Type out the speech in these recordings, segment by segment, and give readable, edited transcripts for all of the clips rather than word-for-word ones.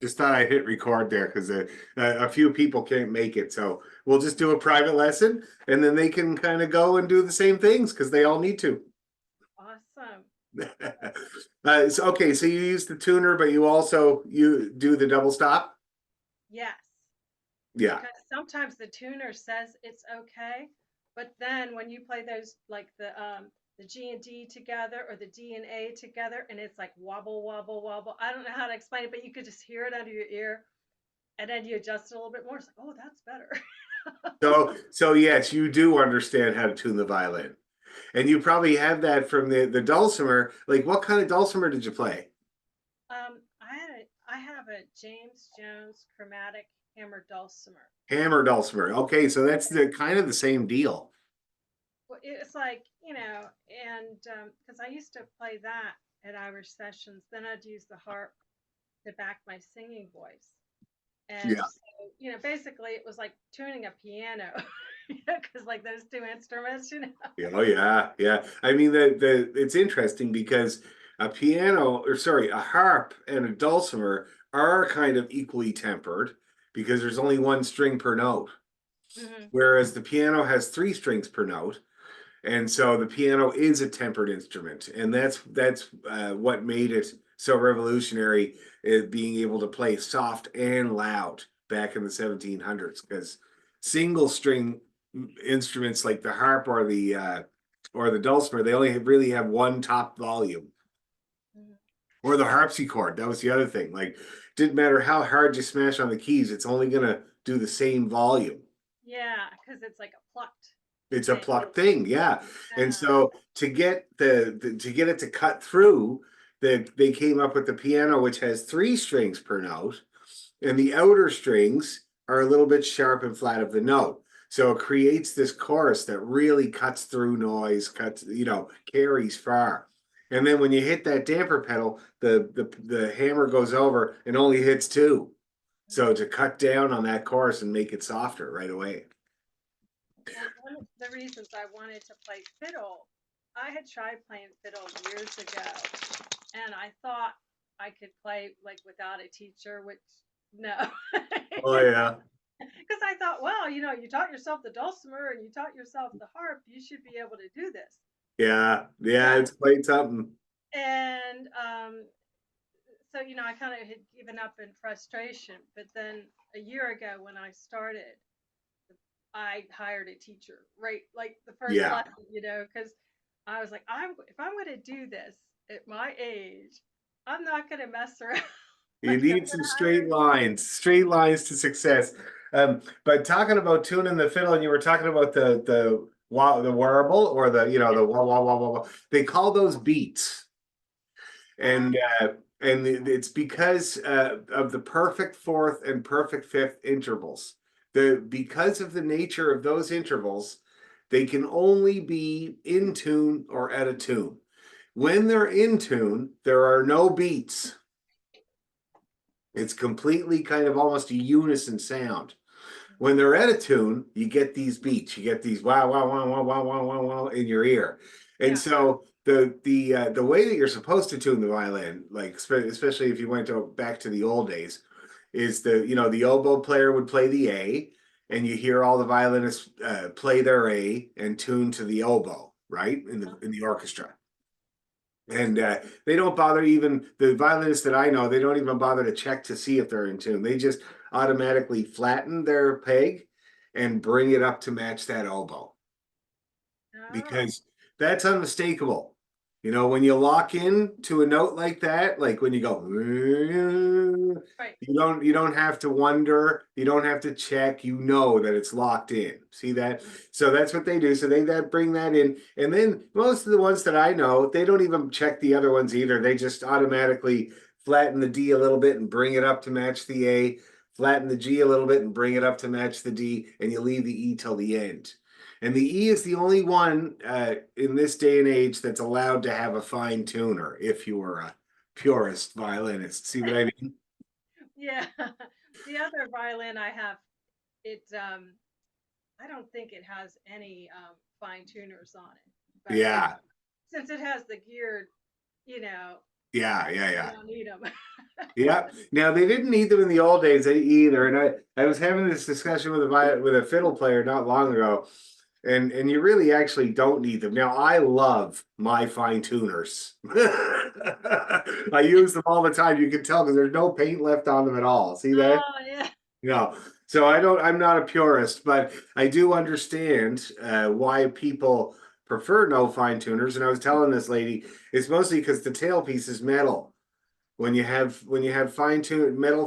Just thought I'd hit record there because a few people can't make it. So we'll just do a private lesson and then they can kind of go and do the same things because they all need to. Awesome. Okay, so you use the tuner, but you do the double stop? Yes, Yeah. because sometimes the tuner says it's okay, but then when you play those like the G and D together or the D and A together and it's like wobble wobble wobble. I don't know how to explain it, but you could just hear it under your ear and then you adjust it a little bit more. It's like, oh, that's better. So yes, you do understand how to tune the violin. And you probably have that from the dulcimer. Like what kind of dulcimer did you play? I have a James Jones chromatic hammer dulcimer. Hammer dulcimer. Okay, so that's the kind of the same deal. Well, it's like, and because I used to play that at Irish sessions, then I'd use the harp to back my singing voice. And Yeah. so, basically it was like tuning a piano, because like those two instruments. Yeah, oh yeah, yeah. I mean the it's interesting because a piano, or sorry, a harp and a dulcimer are kind of equally tempered because there's only one string per note. Hmm. Whereas the piano has three strings per note. And so the piano is a tempered instrument, and that's what made it so revolutionary, being able to play soft and loud back in the 1700s. Because single string instruments like the harp or the dulcimer, they only really have one top volume, Hmm. or the harpsichord. That was the other thing. Like, didn't matter how hard you smash on the keys, it's only gonna do the same volume. Yeah, because it's like a plucked It's a thing. plucked thing, yeah. And Yeah. so to get to get it to cut through, they came up with the piano, which has three strings per note, and the outer strings are a little bit sharp and flat of the note. So it creates this chorus that really cuts through noise, carries far. And then when you hit that damper pedal, the hammer goes over and only hits two. So to cut down on that chorus and make it softer right away. Well, one of the reasons I wanted to play fiddle, I had tried playing fiddle years ago, and I thought I could play like without a teacher, which no. Oh yeah. Because I thought, well, you taught yourself the dulcimer and you taught yourself the harp, you should be able to do this. Yeah, yeah, But it's quite something. and so I kind of had given up in frustration. But then a year ago when I started, I hired a teacher, right? Like the first Yeah, lesson, because I was like, if I'm going to do this at my age, I'm not going to mess around. you Like I'm need going some to hire. straight lines to success. But talking about tuning the fiddle, and you were talking about the warble, or the wah wah wah wah wah. They call those beats, and it's because of the perfect fourth and perfect fifth intervals. Because of the nature of those intervals, they can only be in tune or out of tune. When they're in tune, there are no beats. It's completely kind of almost a unison sound. When they're out of tune, you get these beats. You get these wow wow wow wow wow wow wow wow in your ear. And Yeah. so the way that you're supposed to tune the violin, like especially if you went back to the old days, is the oboe player would play the A, and you hear all the violinists play their A and tune to the oboe, right, in the orchestra. And they don't bother, even the violinists that I know, they don't even bother to check to see if they're in tune. They just automatically flatten their peg and bring it up to match that oboe Oh, because that's unmistakable. When you lock in to a note like that, like when you go, right. you don't have to wonder, you don't have to check, that it's locked in. See that? So that's what they do. So they that bring that in. And then most of the ones that I know, they don't even check the other ones either. They just automatically flatten the D a little bit and bring it up to match the A, flatten the G a little bit and bring it up to match the D, and you leave the E till the end. And the E is the only one in this day and age that's allowed to have a fine tuner if you were a purist violinist. See what I mean? Yeah. The other violin I have, it I don't think it has any fine tuners on it, but Yeah, since it has the geared, you know, yeah, yeah, I yeah. don't need them. Yeah. Now they didn't need them in the old days either. And I was having this discussion with a fiddle player not long ago. And you really actually don't need them. Now I love my fine tuners. I use them all the time. You can tell because there's no paint left on them at all. See that? Oh yeah. No. So I'm not a purist, but I do understand why people prefer no fine tuners. And I was telling this lady, it's mostly because the tailpiece is metal. When you have metal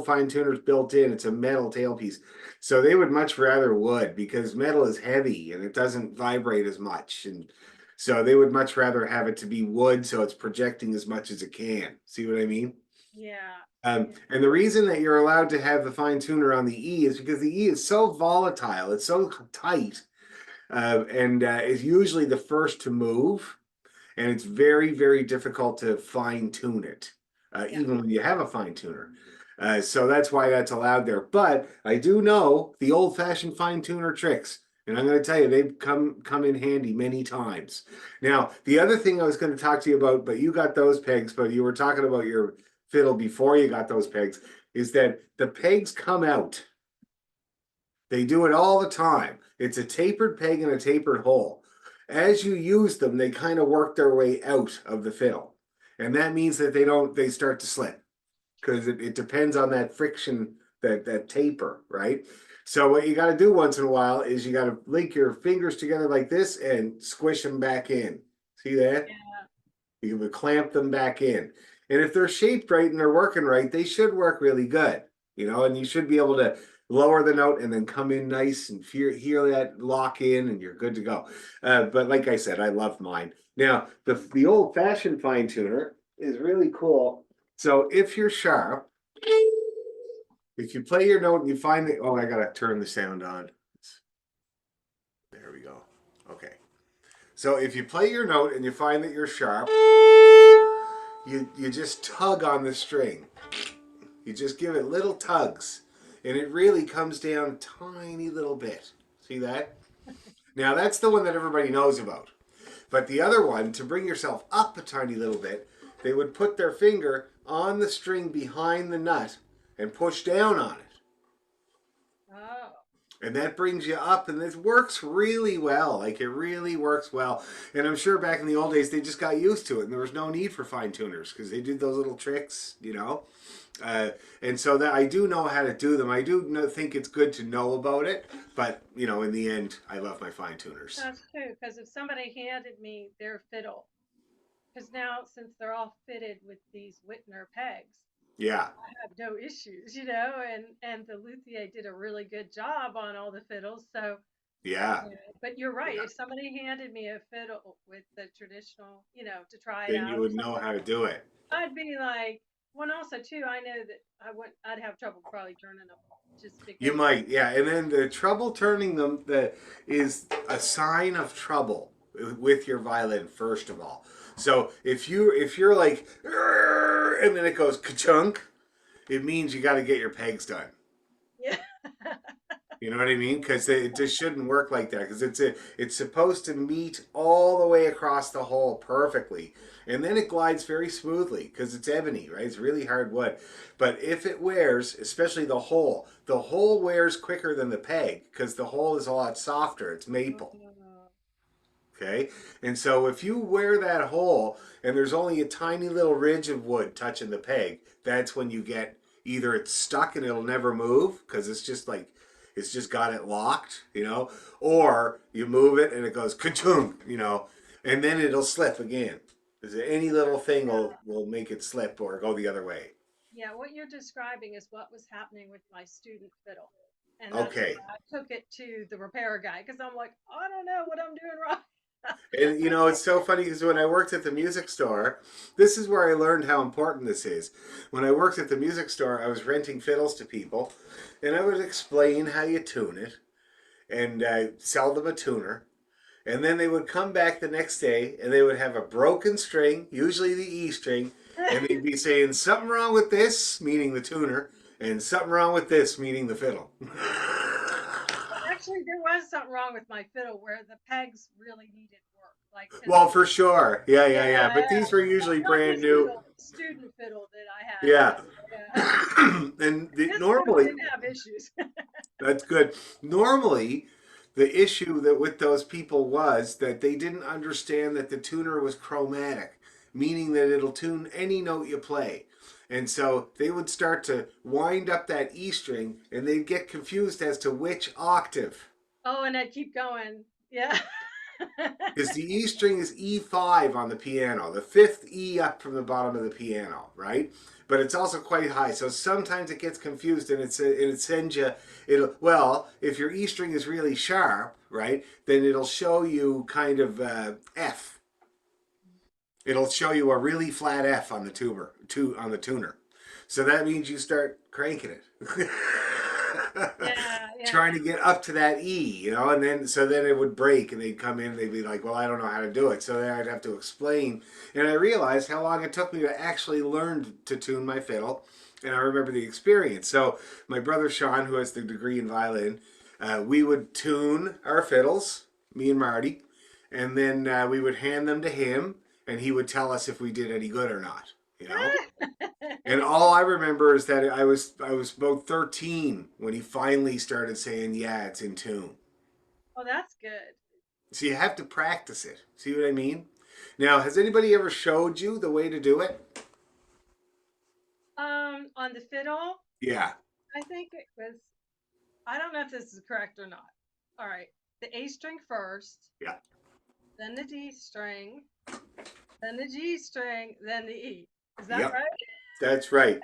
fine tuners built in, it's a metal tailpiece. So they would much rather wood because metal is heavy and it doesn't vibrate as much. And so they would much rather have it to be wood so it's projecting as much as it can. See what I mean? Yeah. And the reason that you're allowed to have the fine tuner on the E is because the E is so volatile, it's so tight, and is usually the first to move, and it's very, very difficult to fine tune it, Yeah. even when you have a fine tuner. So that's why that's allowed there. But I do know the old-fashioned fine tuner tricks. And I'm going to tell you, they've come in handy many times. Now, the other thing I was going to talk to you about, but you got those pegs, but you were talking about your fiddle before you got those pegs, is that the pegs come out. They do it all the time. It's a tapered peg and a tapered hole. As you use them, they kind of work their way out of the fiddle. And that means that they start to slip because it depends on that friction, that taper, right? So what you got to do once in a while is you got to link your fingers together like this and squish them back in. See that? Yeah. You would clamp them back in. And if they're shaped right and they're working right, they should work really good, and you should be able to lower the note and then come in nice and hear that lock in and you're good to go. But like I said, I love mine. Now, the old fashioned fine tuner is really cool. So if you're sharp, if you play your note and you find that, oh, I got to turn the sound on. There we go. Okay. So if you play your note and you find that you're sharp, you just tug on the string. You just give it little tugs, and it really comes down a tiny little bit. See that? Now that's the one that everybody knows about. But the other one, to bring yourself up a tiny little bit, they would put their finger on the string behind the nut and push down on it. Oh. And that brings you up, and this works really well. Like, it really works well. And I'm sure back in the old days, they just got used to it, and there was no need for fine tuners because they did those little tricks. And so that I do know how to do them. I do think it's good to know about it, but in the end, I love my fine tuners. That's true. Because if somebody handed me their fiddle, because now since they're all fitted with these Whitner pegs, Yeah, I have no issues, and the luthier did a really good job on all the fiddles. So, yeah. but you're right. If somebody handed me a fiddle with the traditional, to try it Then out you or would know something, how to do it. I'd be like, well, also too, I know that I'd have trouble probably turning them just You because. might, yeah. And then the trouble turning them is a sign of trouble with your violin, first of all. So if you're like, "Arr," and then it goes ka-chunk, it means you got to get your pegs done. Yeah. You know what I mean? Because it just shouldn't work like that. Because it's supposed to meet all the way across the hole perfectly, and then it glides very smoothly because it's ebony, right? It's really hard wood. But if it wears, especially the hole wears quicker than the peg because the hole is a lot softer. It's maple. Okay, and so if you wear that hole and there's only a tiny little ridge of wood touching the peg, that's when you get either it's stuck and it'll never move because it's just got it locked, or you move it and it goes ka-chung, and then it'll slip again. Is there any little thing will make it slip or go the other way? Yeah, what you're describing is what was happening with my student fiddle. And that's Okay. why I took it to the repair guy because I'm like, I don't know what I'm doing wrong. And it's so funny because when I worked at the music store, this is where I learned how important this is. When I worked at the music store, I was renting fiddles to people, and I would explain how you tune it and sell them a tuner. And then they would come back the next day and they would have a broken string, usually the E string, and they'd be saying something wrong with this, meaning the tuner, and something wrong with this, meaning the fiddle. Well, actually, there was something wrong with my fiddle where the pegs really needed work. Like, 'cause Well, for sure. Yeah, yeah, yeah, yeah. But yeah, these were usually not brand this new. fiddle, the student fiddle that I had. Yeah. Yeah. And This fiddle normally, didn't have issues. that's good. Normally, the issue that with those people was that they didn't understand that the tuner was chromatic, meaning that it'll tune any note you play. And so they would start to wind up that E string and they'd get confused as to which octave. Oh, and I'd keep going. Yeah. Because the E string is E5 on the piano, the fifth E up from the bottom of the piano, right? But it's also quite high, so sometimes it gets confused and it sends you. It'll well, if your E string is really sharp, right, then it'll show you kind of F. It'll show you a really flat F on the on the tuner. So that means you start cranking it. Yeah, yeah. Trying to get up to that E, you know, and then so then it would break and they'd come in and they'd be like, well, I don't know how to do it. So then I'd have to explain. And I realized how long it took me to actually learn to tune my fiddle. And I remember the experience. So my brother Sean, who has the degree in violin, we would tune our fiddles, me and Marty, and then we would hand them to him and he would tell us if we did any good or not, you know. And all I remember is that I was about 13 when he finally started saying, "Yeah, it's in tune." Well, that's good. So you have to practice it. See what I mean? Now, has anybody ever showed you the way to do it? On the fiddle, Yeah. I think it was, I don't know if this is correct or not. All right. The A string first, Yeah. then the D string, then the G string, then the E. Is that Yep. right? That's right.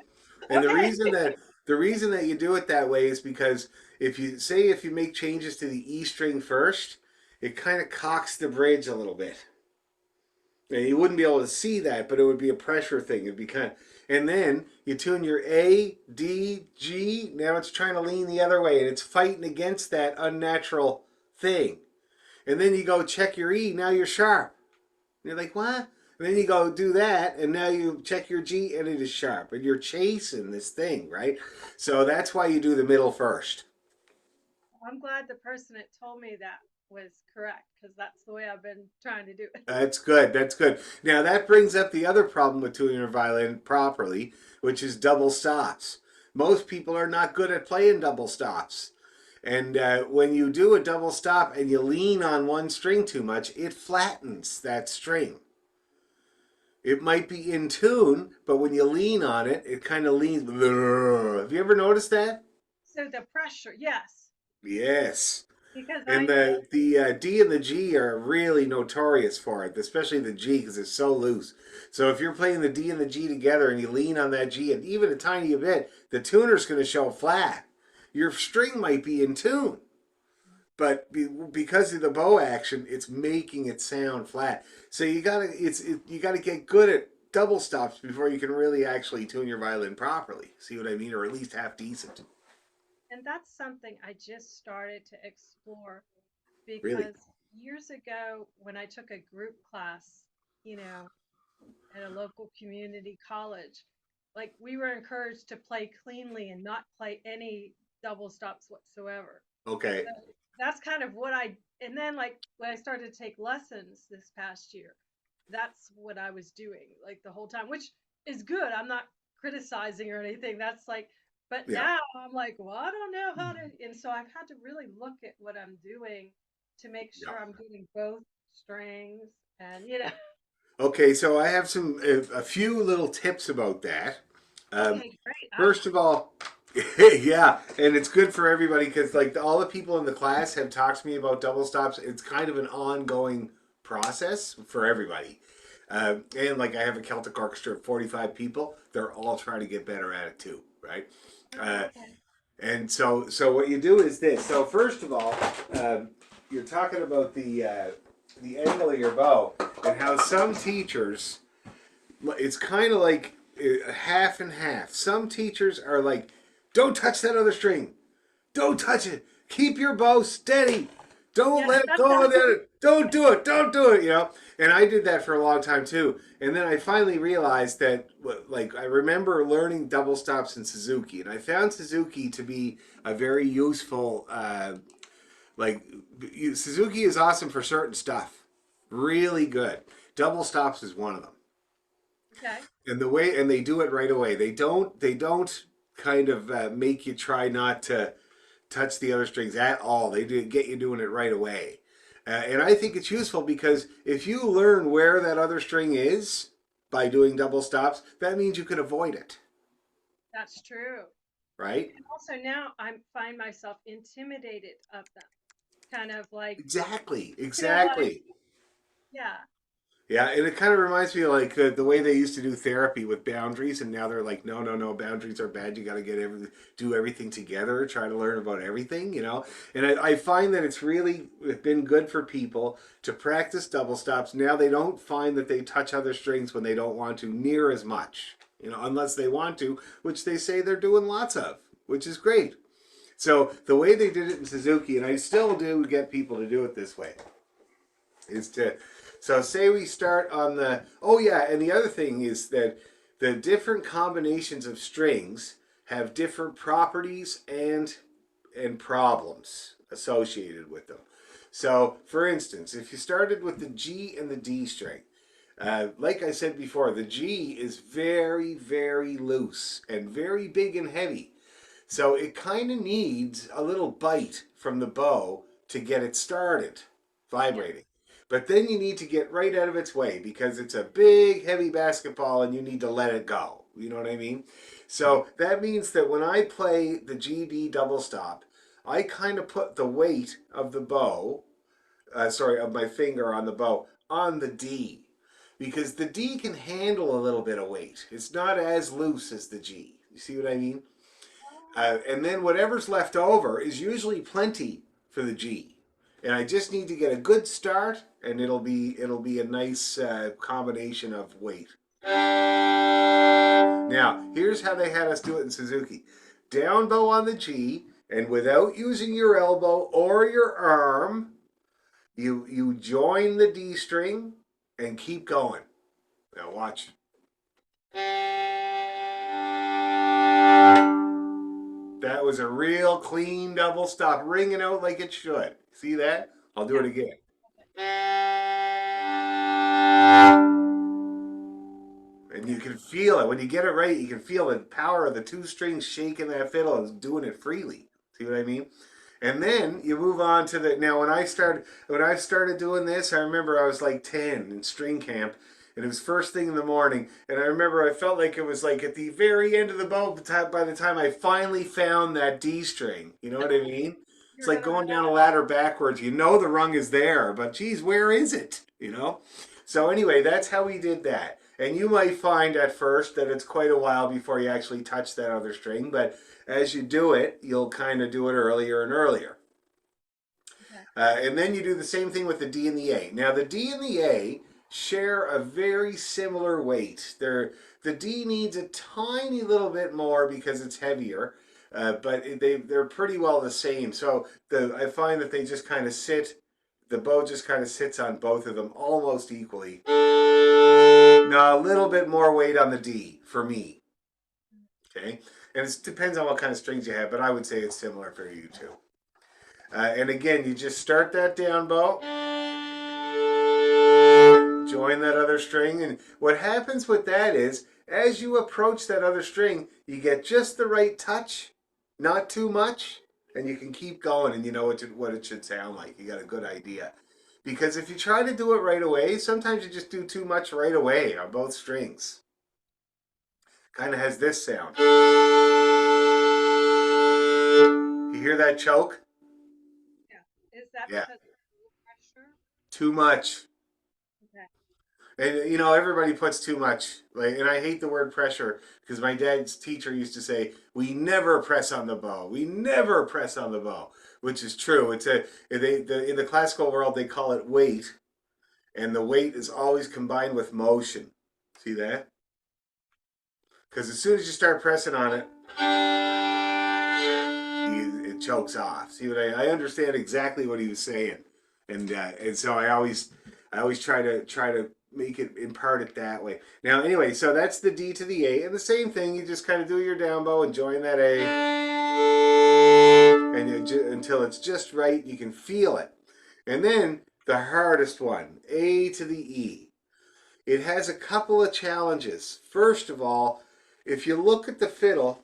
And Okay. the reason that you do it that way is because if you make changes to the E string first, it kind of cocks the bridge a little bit. And you wouldn't be able to see that, but it would be a pressure thing. It'd be kind of, and then you tune your A, D, G. Now it's trying to lean the other way, and it's fighting against that unnatural thing. And then you go check your E. Now you're sharp. And you're like, what? And then you go do that, and now you check your G, and it is sharp. And you're chasing this thing, right? So that's why you do the middle first. I'm glad the person that told me that was correct because that's the way I've been trying to do it. That's good. That's good. Now that brings up the other problem with tuning your violin properly, which is double stops. Most people are not good at playing double stops. And when you do a double stop and you lean on one string too much, it flattens that string. It might be in tune, but when you lean on it, it kind of leans. Have you ever noticed that? So the pressure, yes, Yes. because And I think the D and the G are really notorious for it, especially the G because it's so loose. So if you're playing the D and the G together and you lean on that G and even a tiny bit, the tuner's going to show flat. Your string might be in tune, but because of the bow action, it's making it sound flat. So you gotta get good at double stops before you can really actually tune your violin properly. See what I mean, or at least half decent. and that's something I just started to explore Really. because years ago when I took a group class, you know, at a local community college, like we were encouraged to play cleanly and not play any double stops whatsoever. Okay. So that's kind of what I, and then like when I started to take lessons this past year, that's what I was doing like the whole time, which is good. I'm not criticizing or anything. That's like, but Yeah. now I'm like, well, I don't know how to, and so I've had to really look at what I'm doing to make Yeah. sure I'm getting both strings and, you know, Okay, so I have a few little tips about that. Um, okay, great. First of all, yeah, and it's good for everybody because like all the people in the class have talked to me about double stops. It's kind of an ongoing process for everybody. And like I have a Celtic orchestra of 45 people. They're all trying to get better at it too, right? Oh, Uh, okay. and so what you do is this. So first of all, you're talking about the angle of your bow and how some teachers, it's kind of like half and half. Some teachers are like, don't touch that other string. Don't touch it. Keep your bow steady. Don't Yes, let it that's go. how. Don't do it. Don't do it. You know. And I did that for a long time too. And then I finally realized that, like, I remember learning double stops in Suzuki, and I found Suzuki to be a very useful. Like, Suzuki is awesome for certain stuff. Really good. Double stops is one of them. Okay. And they do it right away. They don't kind of make you try not to touch the other strings at all. They do get you doing it right away. And I think it's useful because if you learn where that other string is by doing double stops, that means you can avoid it, That's true. right? And also now I find myself intimidated of them. Kind of like, Exactly, like, exactly. yeah. Yeah, and it kind of reminds me of like the way they used to do therapy with boundaries, and now they're like, no, no, no, boundaries are bad. You got to do everything together, try to learn about everything, you know. And I find that it's really been good for people to practice double stops. Now they don't find that they touch other strings when they don't want to near as much, you know, unless they want to, which they say they're doing lots of, which is great. So the way they did it in Suzuki, and I still do get people to do it this way, is to so say we start on the oh yeah, and the other thing is that the different combinations of strings have different properties and problems associated with them. So for instance, if you started with the G and the D string, like I said before, the G is very, very loose and very big and heavy. So it kind of needs a little bite from the bow to get it started Yeah. vibrating. But then you need to get right out of its way because it's a big, heavy basketball and you need to let it go. You know what I mean? So that means that when I play the GD double stop, I kind of put the weight of the bow, of my finger on the bow, on the D. Because the D can handle a little bit of weight. It's not as loose as the G. You see what I mean? And then whatever's left over is usually plenty for the G. And I just need to get a good start, and it'll be a nice combination of weight. Now, here's how they had us do it in Suzuki: down bow on the G, and without using your elbow or your arm, you join the D string and keep going. Now watch. That was a real clean double stop, ringing out like it should. See that? I'll do Yeah. it again. And you can feel it. When you get it right, you can feel the power of the two strings shaking that fiddle and doing it freely. See what I mean? And then you move on to the now when I started doing this, I remember I was like 10 in string camp and it was first thing in the morning and I remember I felt like it was like at the very end of the bow by the time I finally found that D string. You know what I mean? It's You're like gonna going run down a ladder backwards. You know the rung is there, but geez, where is it? You know? So anyway, that's how we did that. And you might find at first that it's quite a while before you actually touch that other string, but as you do it, you'll kind of do it earlier and earlier. okay. And then you do the same thing with the D and the A. Now, the D and the A share a very similar weight. The D needs a tiny little bit more because it's heavier, but they're pretty well the same. So I find that they just kind of sit. The bow just kind of sits on both of them almost equally. Now, a little bit more weight on the D for me. Okay, and it depends on what kind of strings you have, but I would say it's similar for you too. And again, you just start that down bow, join that other string, and what happens with that is, as you approach that other string, you get just the right touch, not too much, and you can keep going, and you know what it should sound like. You got a good idea. Because if you try to do it right away, sometimes you just do too much right away on both strings. Kind of has this sound. You hear that choke? Yeah. Is that Yeah, because of the pressure? too much. Okay. And you know, everybody puts too much. Like, and I hate the word pressure because my dad's teacher used to say, "We never press on the bow. We never press on the bow," which is true. In the classical world they call it weight, and the weight is always combined with motion. See that? Because as soon as you start pressing on it, it chokes off. See what I understand exactly what he was saying, and so I always try to make it impart it that way. Now anyway, so that's the D to the A, and the same thing. You just kind of do your down bow and join that A, and until it's just right. You can feel it, and then the hardest one, A to the E. It has a couple of challenges. First of all, if you look at the fiddle,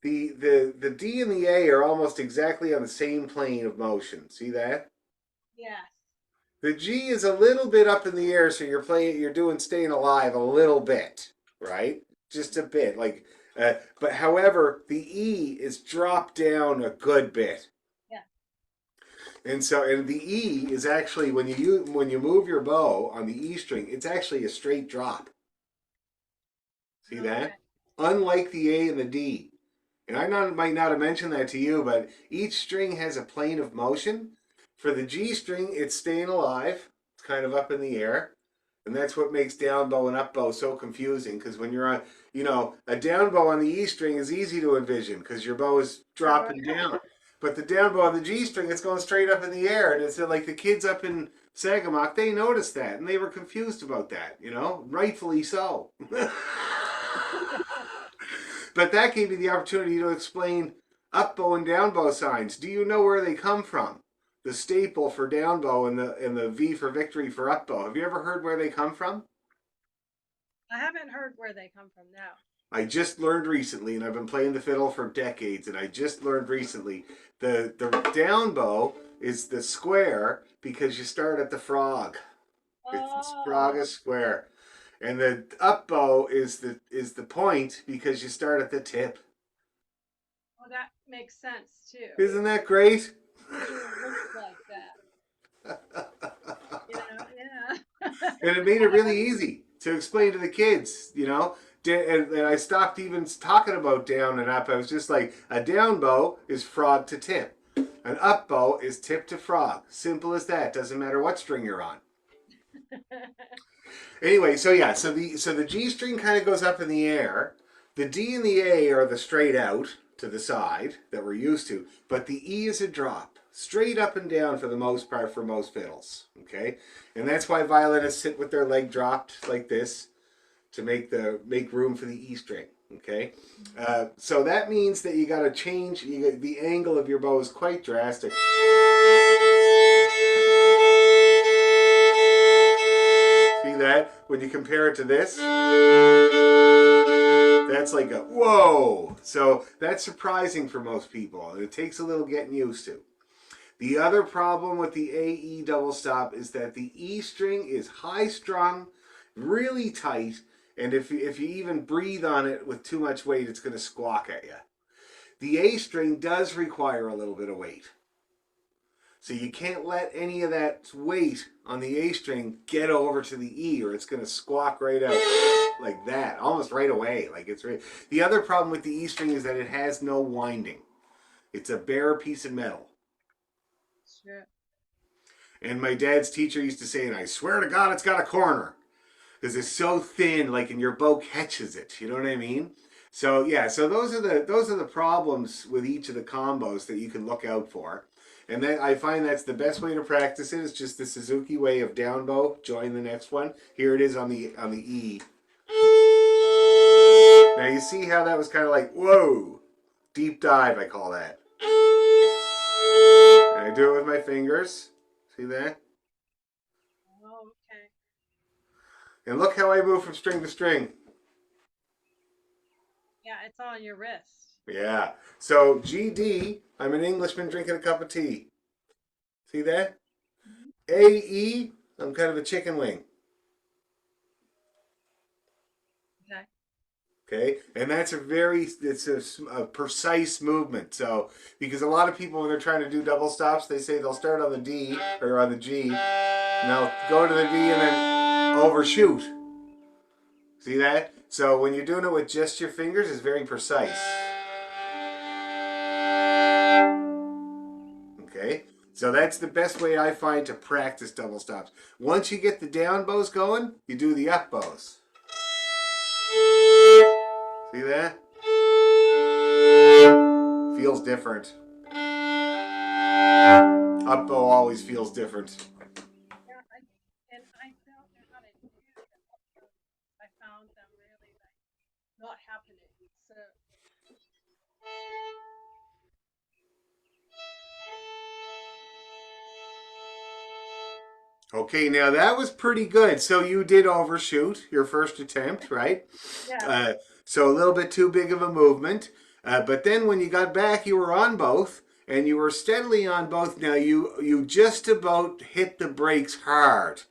the D and the A are almost exactly on the same plane of motion. See that? Yes. The G is a little bit up in the air, so you're doing staying alive a little bit, right? Just a bit, like, but however, the E is dropped down a good bit, Yeah. and the E is actually when you move your bow on the E string, it's actually a straight drop. See Okay. that? Unlike the A and the D. And might not have mentioned that to you, but each string has a plane of motion. For the G string, it's staying alive. It's kind of up in the air. And that's what makes down bow and up bow so confusing. Because when you're on, a down bow on the E string is easy to envision because your bow is dropping down. But the down bow on the G string, it's going straight up in the air. And it's like the kids up in Sagamok, they noticed that and they were confused about that, rightfully so. But that gave me the opportunity to explain up bow and down bow signs. Do you know where they come from? The staple for down bow and the V for victory for up bow. Have you ever heard where they come from? I haven't heard where they come from now. I just learned recently, and I've been playing the fiddle for decades, and I just learned recently the down bow is the square because you start at the frog. It's the Oh, frog square. And the up bow is the point because you start at the tip. well, that makes sense too. Isn't that great? Visual looks like that. Yeah. And it made it really easy to explain to the kids, And I stopped even talking about down and up. I was just like, a down bow is frog to tip. An up bow is tip to frog. Simple as that. Doesn't matter what string you're on. Anyway, so yeah, so the G string kind of goes up in the air. The D and the A are the straight out to the side that we're used to, but the E is a drop, straight up and down for the most part for most fiddles. Okay, and that's why violinists sit with their leg dropped like this to make room for the E string. Okay, so that means that you got to change. The angle of your bow is quite drastic. See that? When you compare it to this, that's like a whoa. So that's surprising for most people. It takes a little getting used to. The other problem with the AE double stop is that the E string is high strung, really tight, and if you even breathe on it with too much weight, it's going to squawk at you. The A string does require a little bit of weight. So you can't let any of that weight on the A string get over to the E or it's going to squawk right out like that, almost right away. Like it's right. The other problem with the E string is that it has no winding. It's a bare piece of metal. Sure. And my dad's teacher used to say, and I swear to God, it's got a corner. Because it's so thin, like, and your bow catches it. You know what I mean? So yeah, so those are the problems with each of the combos that you can look out for. And then I find that's the best way to practice it. It's just the Suzuki way of down bow. Join the next one. Here it is on the E. Now you see how that was kind of like, whoa, deep dive, I call that. And I do it with my fingers. See that? Oh, okay. And look how I move from string to string. Yeah, it's on your wrist. Yeah. So GD, I'm an Englishman drinking a cup of tea. See that? Mhm. AE, I'm kind of a chicken wing. Okay. Okay, and that's a precise movement. So because a lot of people when they're trying to do double stops, they say they'll start on the D or on the G, and they'll go to the D and then overshoot. See that? So when you're doing it with just your fingers, it's very precise. Okay, so that's the best way I find to practice double stops. Once you get the down bows going, you do the up bows. See that? Feels different. Up bow always feels different. Yeah, and I don't know how to do them. I found them really like not happening. So Okay, now that was pretty good. So you did overshoot your first attempt, right? Yeah. Uh, so a little bit too big of a movement. But then when you got back, you were on both, and you were steadily on both. Now you just about hit the brakes hard,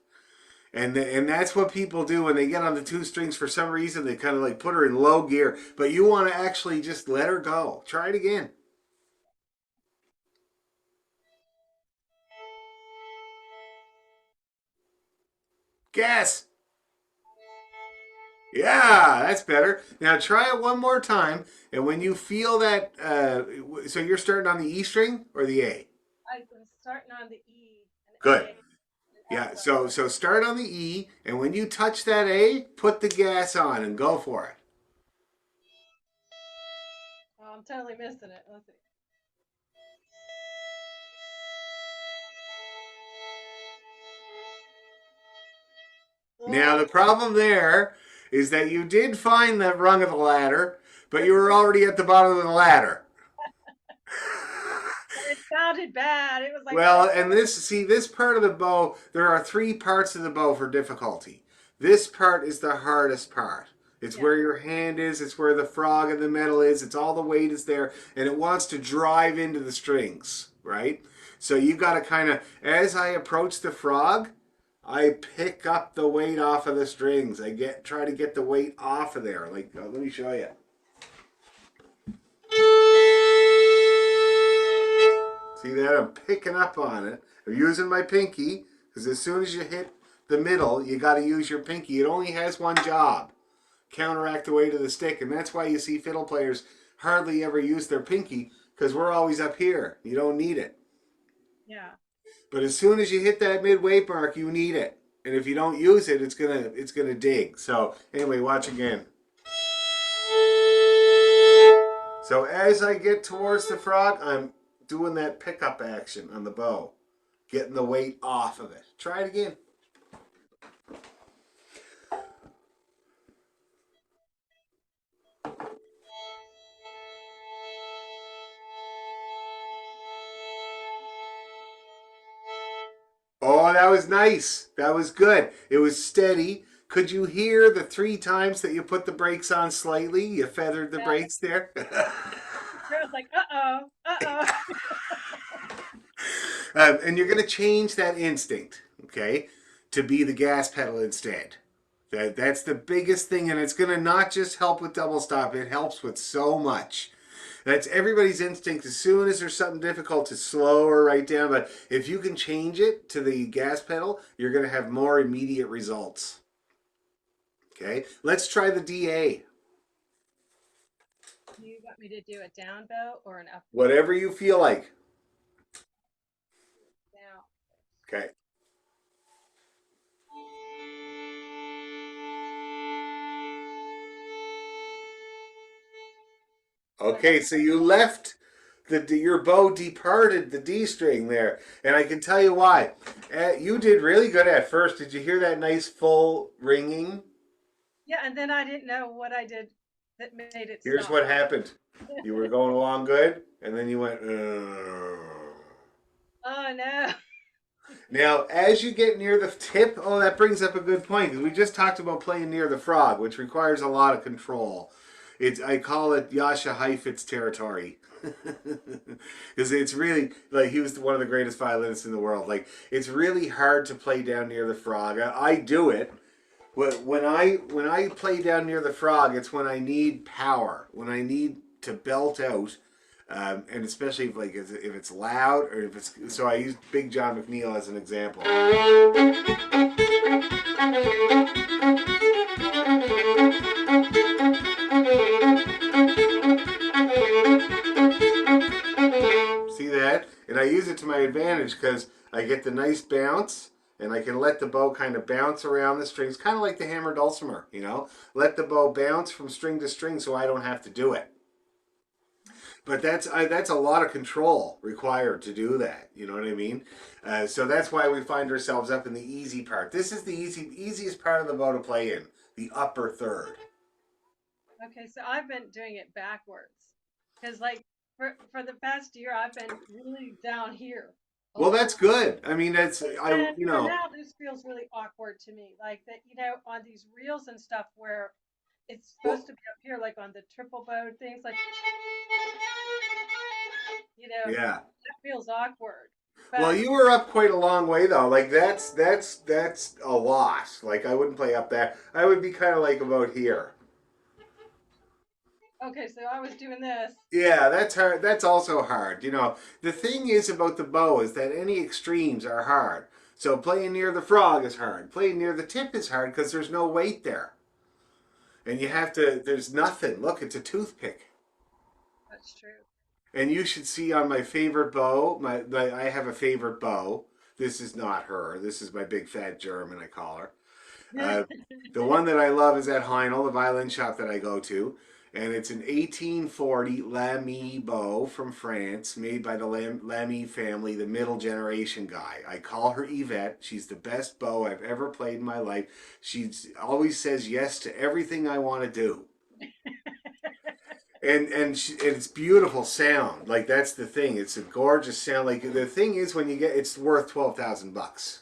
and that's what people do when they get on the two strings. For some reason, they kind of like put her in low gear. But you want to actually just let her go. Try it again. Gas. Yeah, that's better. Now try it one more time, and when you feel that, so you're starting on the E string or the A? I was starting on the E and Good. A and F Yeah. flat. So start on the E, and when you touch that A, put the gas on and go for it. Oh, I'm totally missing it. Let's see. Now Oh, the problem there is that you did find that rung of the ladder, but you were already at the bottom of the ladder. it sounded bad. It was like, Well, and this part of the bow, there are three parts of the bow for difficulty. This part is the hardest part. It's yeah, where your hand is, it's where the frog in the metal is, it's all the weight is there, and it wants to drive into the strings, right? So you got to kind of, as I approach the frog, I pick up the weight off of the strings. Try to get the weight off of there. Like, let me show you. See that? I'm picking up on it. I'm using my pinky because as soon as you hit the middle, you got to use your pinky. It only has one job: counteract the weight of the stick, and that's why you see fiddle players hardly ever use their pinky because we're always up here. You don't need it. yeah. But as soon as you hit that mid weight mark, you need it. And if you don't use it, it's gonna dig. So anyway, watch again. So as I get towards the frog, I'm doing that pickup action on the bow, getting the weight off of it. Try it again. Oh, that was nice. That was good. It was steady. Could you hear the three times that you put the brakes on slightly? You feathered the Yeah. brakes there. It was like, uh oh. And you're going to change that instinct, okay, to be the gas pedal instead. That's the biggest thing, and it's going to not just help with double stop. It helps with so much. That's everybody's instinct. As soon as there's something difficult, to slow or right down. But if you can change it to the gas pedal, you're going to have more immediate results. Okay, let's try the DA. Do you want me to do a down bow or an up Whatever you feel like. down? Okay. I got Okay, so you left your bow departed the D string there, and I can tell you why. You did really good at first. Did you hear that nice full ringing? yeah, and then I didn't know what I did that made it Here's stop. what happened. You were going along good, and then you went. Oh no. Now, as you get near the tip, oh, that brings up a good point because we just talked about playing near the frog, which requires a lot of control. I call it Yasha Heifetz territory. Because it's really like he was one of the greatest violinists in the world. Like it's really hard to play down near the frog. I do it, but when I play down near the frog, it's when I need power, when I need to belt out, and especially if it's loud or if it's. So I use Big John McNeil as an example. See that? And I use it to my advantage because I get the nice bounce and I can let the bow kind of bounce around the strings, kind of like the hammer dulcimer, Let the bow bounce from string to string so I don't have to do it. But that's a lot of control required to do that. You know what I mean? So that's why we find ourselves up in the easy part. This is the easiest part of the bow to play in, the upper third. Okay, so I've been doing it backwards. Because like for the past year I've been really down here. Well, that's good. I mean, that's And for now, this feels really awkward to me. Like that, on these reels and stuff where it's well, supposed to be up here, like on the triple bow things, like yeah. that feels awkward. Well, But you were up quite a long way though. Like that's a lot. Like I wouldn't play up there. I would be kind of like about here. okay, so I was doing this. Yeah, that's hard. That's also hard. The thing is about the bow is that any extremes are hard. So playing near the frog is hard. Playing near the tip is hard because there's no weight there. And you have to, there's nothing. Look, it's a toothpick. That's true. And you should see on my favorite bow, I have a favorite bow. This is not her. This is my big fat German, I call her. Uh, the one that I love is at Heinel, the violin shop that I go to. And it's an 1840 Lamy bow from France, made by the Lamy family, the middle generation guy. I call her Yvette. She's the best bow I've ever played in my life. She always says yes to everything I want to do. It's beautiful sound. Like that's the thing. It's a gorgeous sound. Like the thing is, when you get, it's worth $12,000.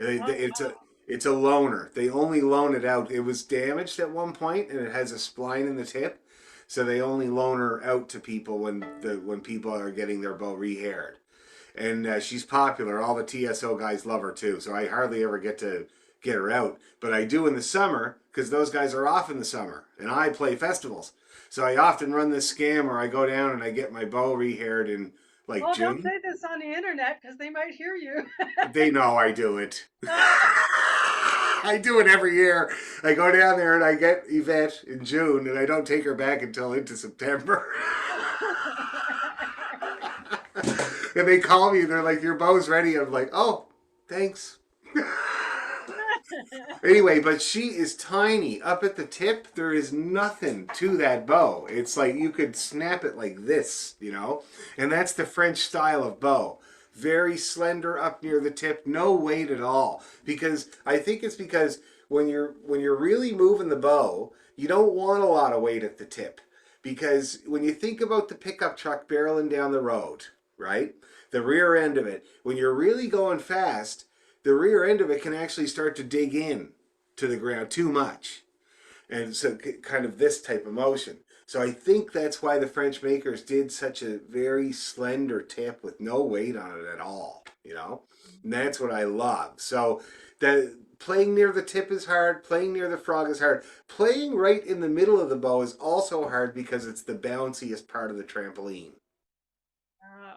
Oh, It's a loaner. They only loan it out. It was damaged at one point, and it has a spline in the tip, so they only loan her out to people when people are getting their bow rehaired. And she's popular. All the TSO guys love her too. So I hardly ever get to get her out, but I do in the summer because those guys are off in the summer, and I play festivals. So I often run this scam where I go down and I get my bow rehaired in like well, don't June. say this on the internet because they might hear you. They know I do it. I do it every year. I go down there and I get Yvette in June, and I don't take her back until into September. And they call me, they're like, "Your bow's ready." I'm like, "Oh, thanks." Anyway, but she is tiny. Up at the tip, there is nothing to that bow. It's like you could snap it like this. And that's the French style of bow. Very slender up near the tip, no weight at all. Because I think it's because when you're really moving the bow, you don't want a lot of weight at the tip. Because when you think about the pickup truck barreling down the road, right? The rear end of it, when you're really going fast, the rear end of it can actually start to dig in to the ground too much. And so kind of this type of motion. So I think that's why the French makers did such a very slender tip with no weight on it at all. And that's what I love. So the playing near the tip is hard, playing near the frog is hard. Playing right in the middle of the bow is also hard because it's the bounciest part of the trampoline. Oh.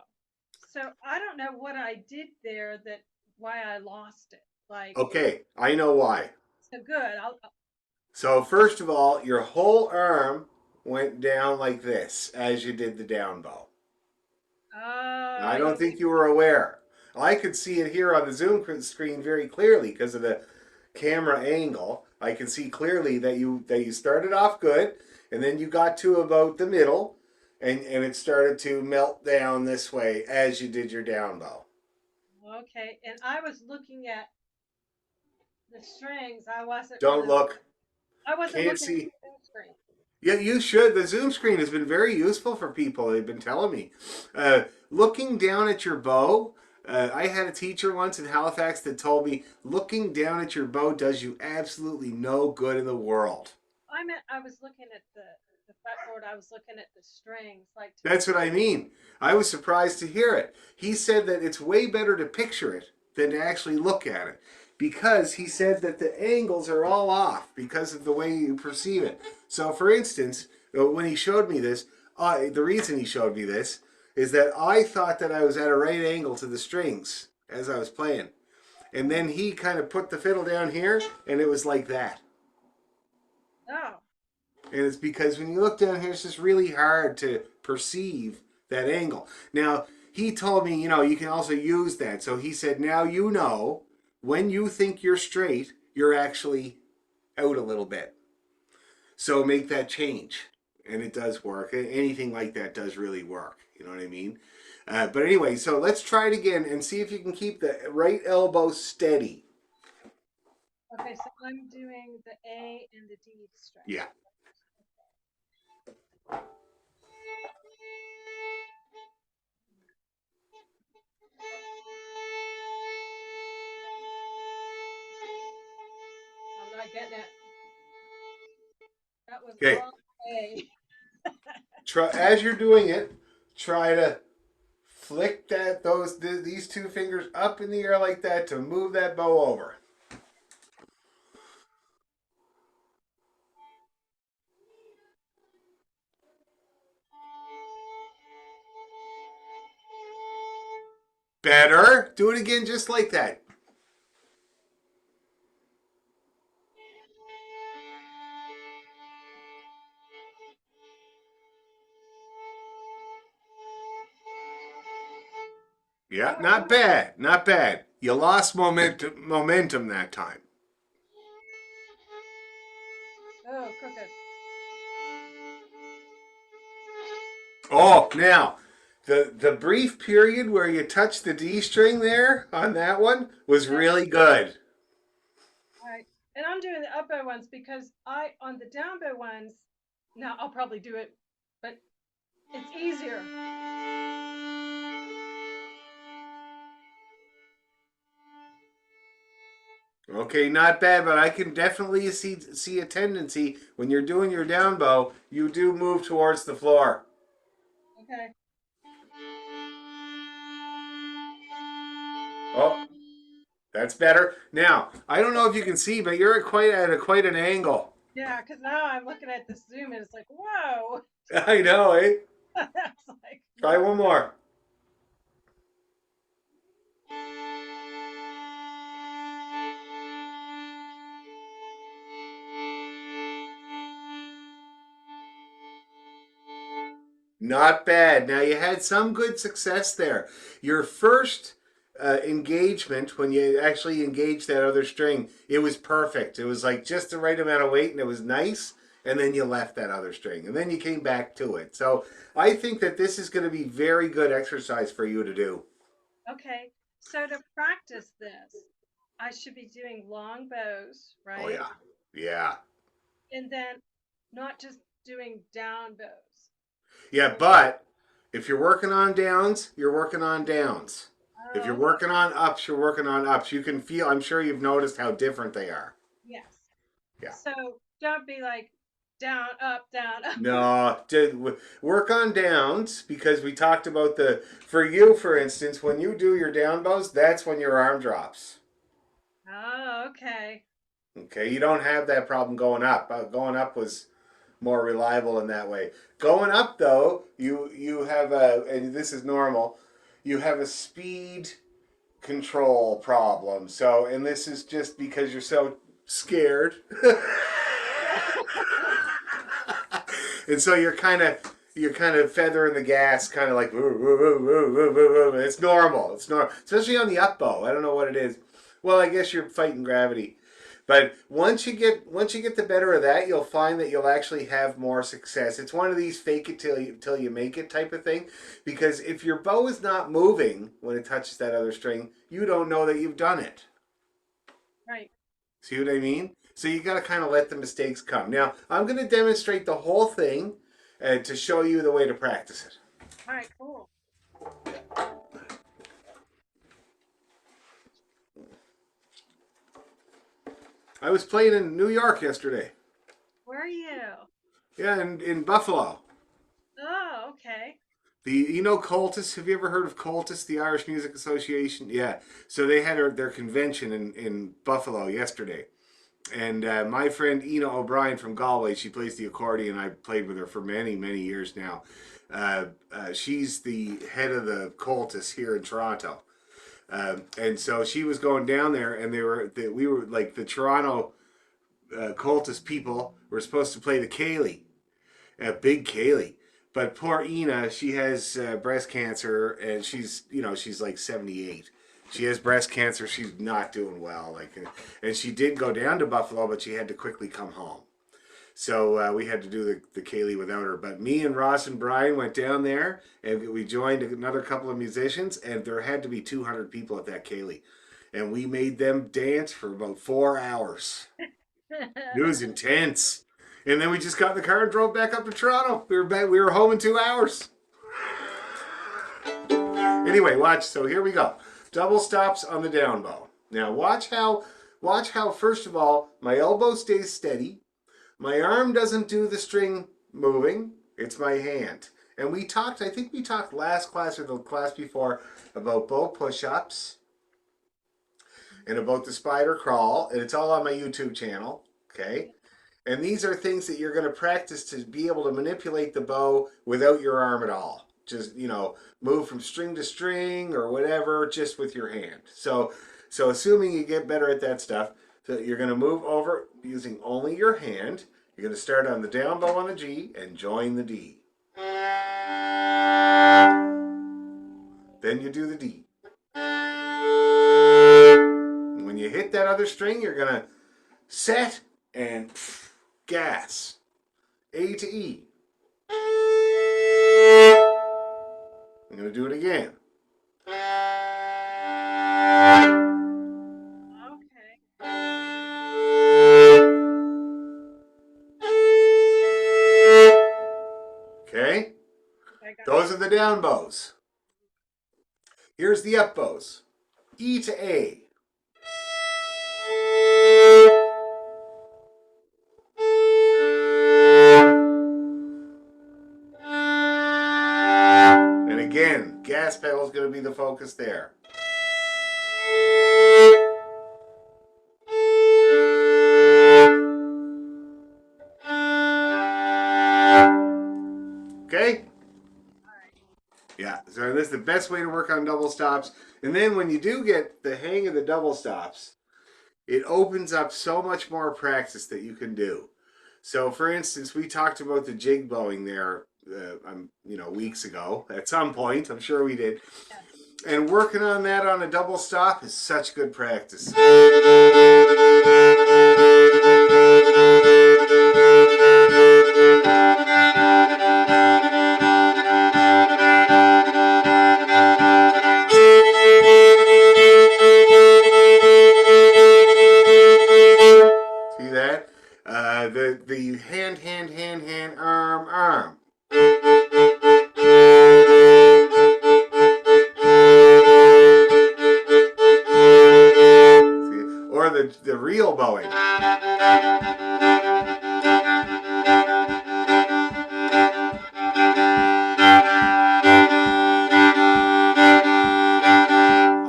So I don't know what I did there that why I lost it. Like, Okay, I know why. so good. So first of all, your whole arm went down like this as you did the down bow. Now, I Oh, don't think you were aware. I could see it here on the Zoom screen very clearly because of the camera angle. I can see clearly that you started off good, and then you got to about the middle, and it started to melt down this way as you did your down bow. okay. And I was looking at the strings. I wasn't Don't really. look. I wasn't Can't looking at see. the screen. Yeah, you should. The Zoom screen has been very useful for people. They've been telling me. Looking down at your bow, I had a teacher once in Halifax that told me looking down at your bow does you absolutely no good in the world. I was looking at the fretboard. I was looking at the strings, like to That's see. what I mean. I was surprised to hear it. He said that it's way better to picture it than to actually look at it because he said that the angles are all off because of the way you perceive it. So, for instance, when he showed me this, the reason he showed me this is that I thought that I was at a right angle to the strings as I was playing. And then he kind of put the fiddle down here and it was like that. Oh, And it's because when you look down here, it's just really hard to perceive that angle. Now, he told me, you can also use that. So he said, now when you think you're straight, you're actually out a little bit. So make that change. And it does work. Anything like that does really work. You know what I mean? But anyway, so let's try it again and see if you can keep the right elbow steady. okay. So I'm doing the A and the D string. Yeah. getting it. That was Okay. all A. Try as you're doing it. Try to flick these two fingers up in the air like that to move that bow over. Better. Do it again just like that. Yeah, not bad. Not bad. You lost momentum that time. Oh, crooked. Oh, now the brief period where you touched the D string there on that one was Yeah. really good. All right. And I'm doing the up bow ones because on the down bow ones, now I'll probably do it, but it's easier. Okay, not bad, but I can definitely see a tendency when you're doing your down bow, you do move towards the floor. Okay. Oh, that's better. Now, I don't know if you can see, but you're at quite an angle. Yeah, because now I'm looking at the zoom and it's like, whoa. I know, eh? That's like, Try whoa. one more. Not bad. Now you had some good success there. Your first engagement, when you actually engaged that other string, it was perfect. It was like just the right amount of weight and it was nice. And then you left that other string and then you came back to it. So I think that this is going to be very good exercise for you to do. Okay. So to practice this, I should be doing long bows, Oh, right? yeah. Yeah. And then not just doing down bows. Yeah. But if you're working on downs, you're working on downs. If you're Oh, okay. working on ups, you're working on ups. You can feel, I'm sure you've noticed how different they are. Yes. Yeah. So don't be like down, up, down, up. No, work on downs because we talked about for you, for instance, when you do your down bows, that's when your arm drops. Oh, okay. Okay, you don't have that problem going up. Going up was more reliable in that way. Going up though, you have and this is normal, you have a speed control problem. So, and this is just because you're so scared. And so you're kind of feathering the gas, kind of like woo, woo, woo, woo, woo, woo, woo. It's normal. It's normal, especially on the up bow. I don't know what it is. Well, I guess you're fighting gravity. But once you get the better of that, you'll find that you'll actually have more success. It's one of these fake it till you make it type of thing. Because if your bow is not moving when it touches that other string, you don't know that you've done it. Right. See what I mean? So you got to kind of let the mistakes come. Now, I'm going to demonstrate the whole thing to show you the way to practice it. All right, cool. I was playing in New York yesterday. Where are you? Yeah, in Buffalo. Oh, okay. You know Cultus? Have you ever heard of Cultus, the Irish Music Association? Yeah. So they had their convention in Buffalo yesterday. And my friend Ina O'Brien from Galway, she plays the accordion. I played with her for many, many years now. She's the head of the Cultus here in Toronto. And so she was going down there, and we were like the Toronto cultist people were supposed to play the Cayley, big Cayley. But poor Ina, she has breast cancer, and she's like 78. She has breast cancer. She's not doing well. And she did go down to Buffalo, but she had to quickly come home. So we had to do the Cayley without her. But me and Ross and Brian went down there, and we joined another couple of musicians, and there had to be 200 people at that Cayley. And we made them dance for about 4 hours. It was intense. And then we just got in the car and drove back up to Toronto. We were home in 2 hours. Anyway, watch. So here we go. Double stops on the down bow. Now watch how watch how, first of all, my elbow stays steady. My arm doesn't do the string moving. It's my hand. And we talked, I think we talked last class or the class before about bow push-ups and about the spider crawl. And it's all on my YouTube channel. Okay. And these are things that you're going to practice to be able to manipulate the bow without your arm at all. Just, move from string to string or whatever, just with your hand. So assuming you get better at that stuff, so you're going to move over using only your hand. You're going to start on the down bow on the G and join the D. Then you do the D. And when you hit that other string, you're going to set and gas. A to E. I'm going to do it again. Okay. Okay? I got Those are the down bows. Here's the up bows. E to A. And again, gas pedal is going to be the focus there. Okay? Yeah, so this is the best way to work on double stops. And then when you do get the hang of the double stops, it opens up so much more practice that you can do. So, for instance, we talked about the jig bowing there, weeks ago. At some point, I'm sure we did. And working on that on a double stop is such good practice. See that? The hand, arm. See? Or the real bowing.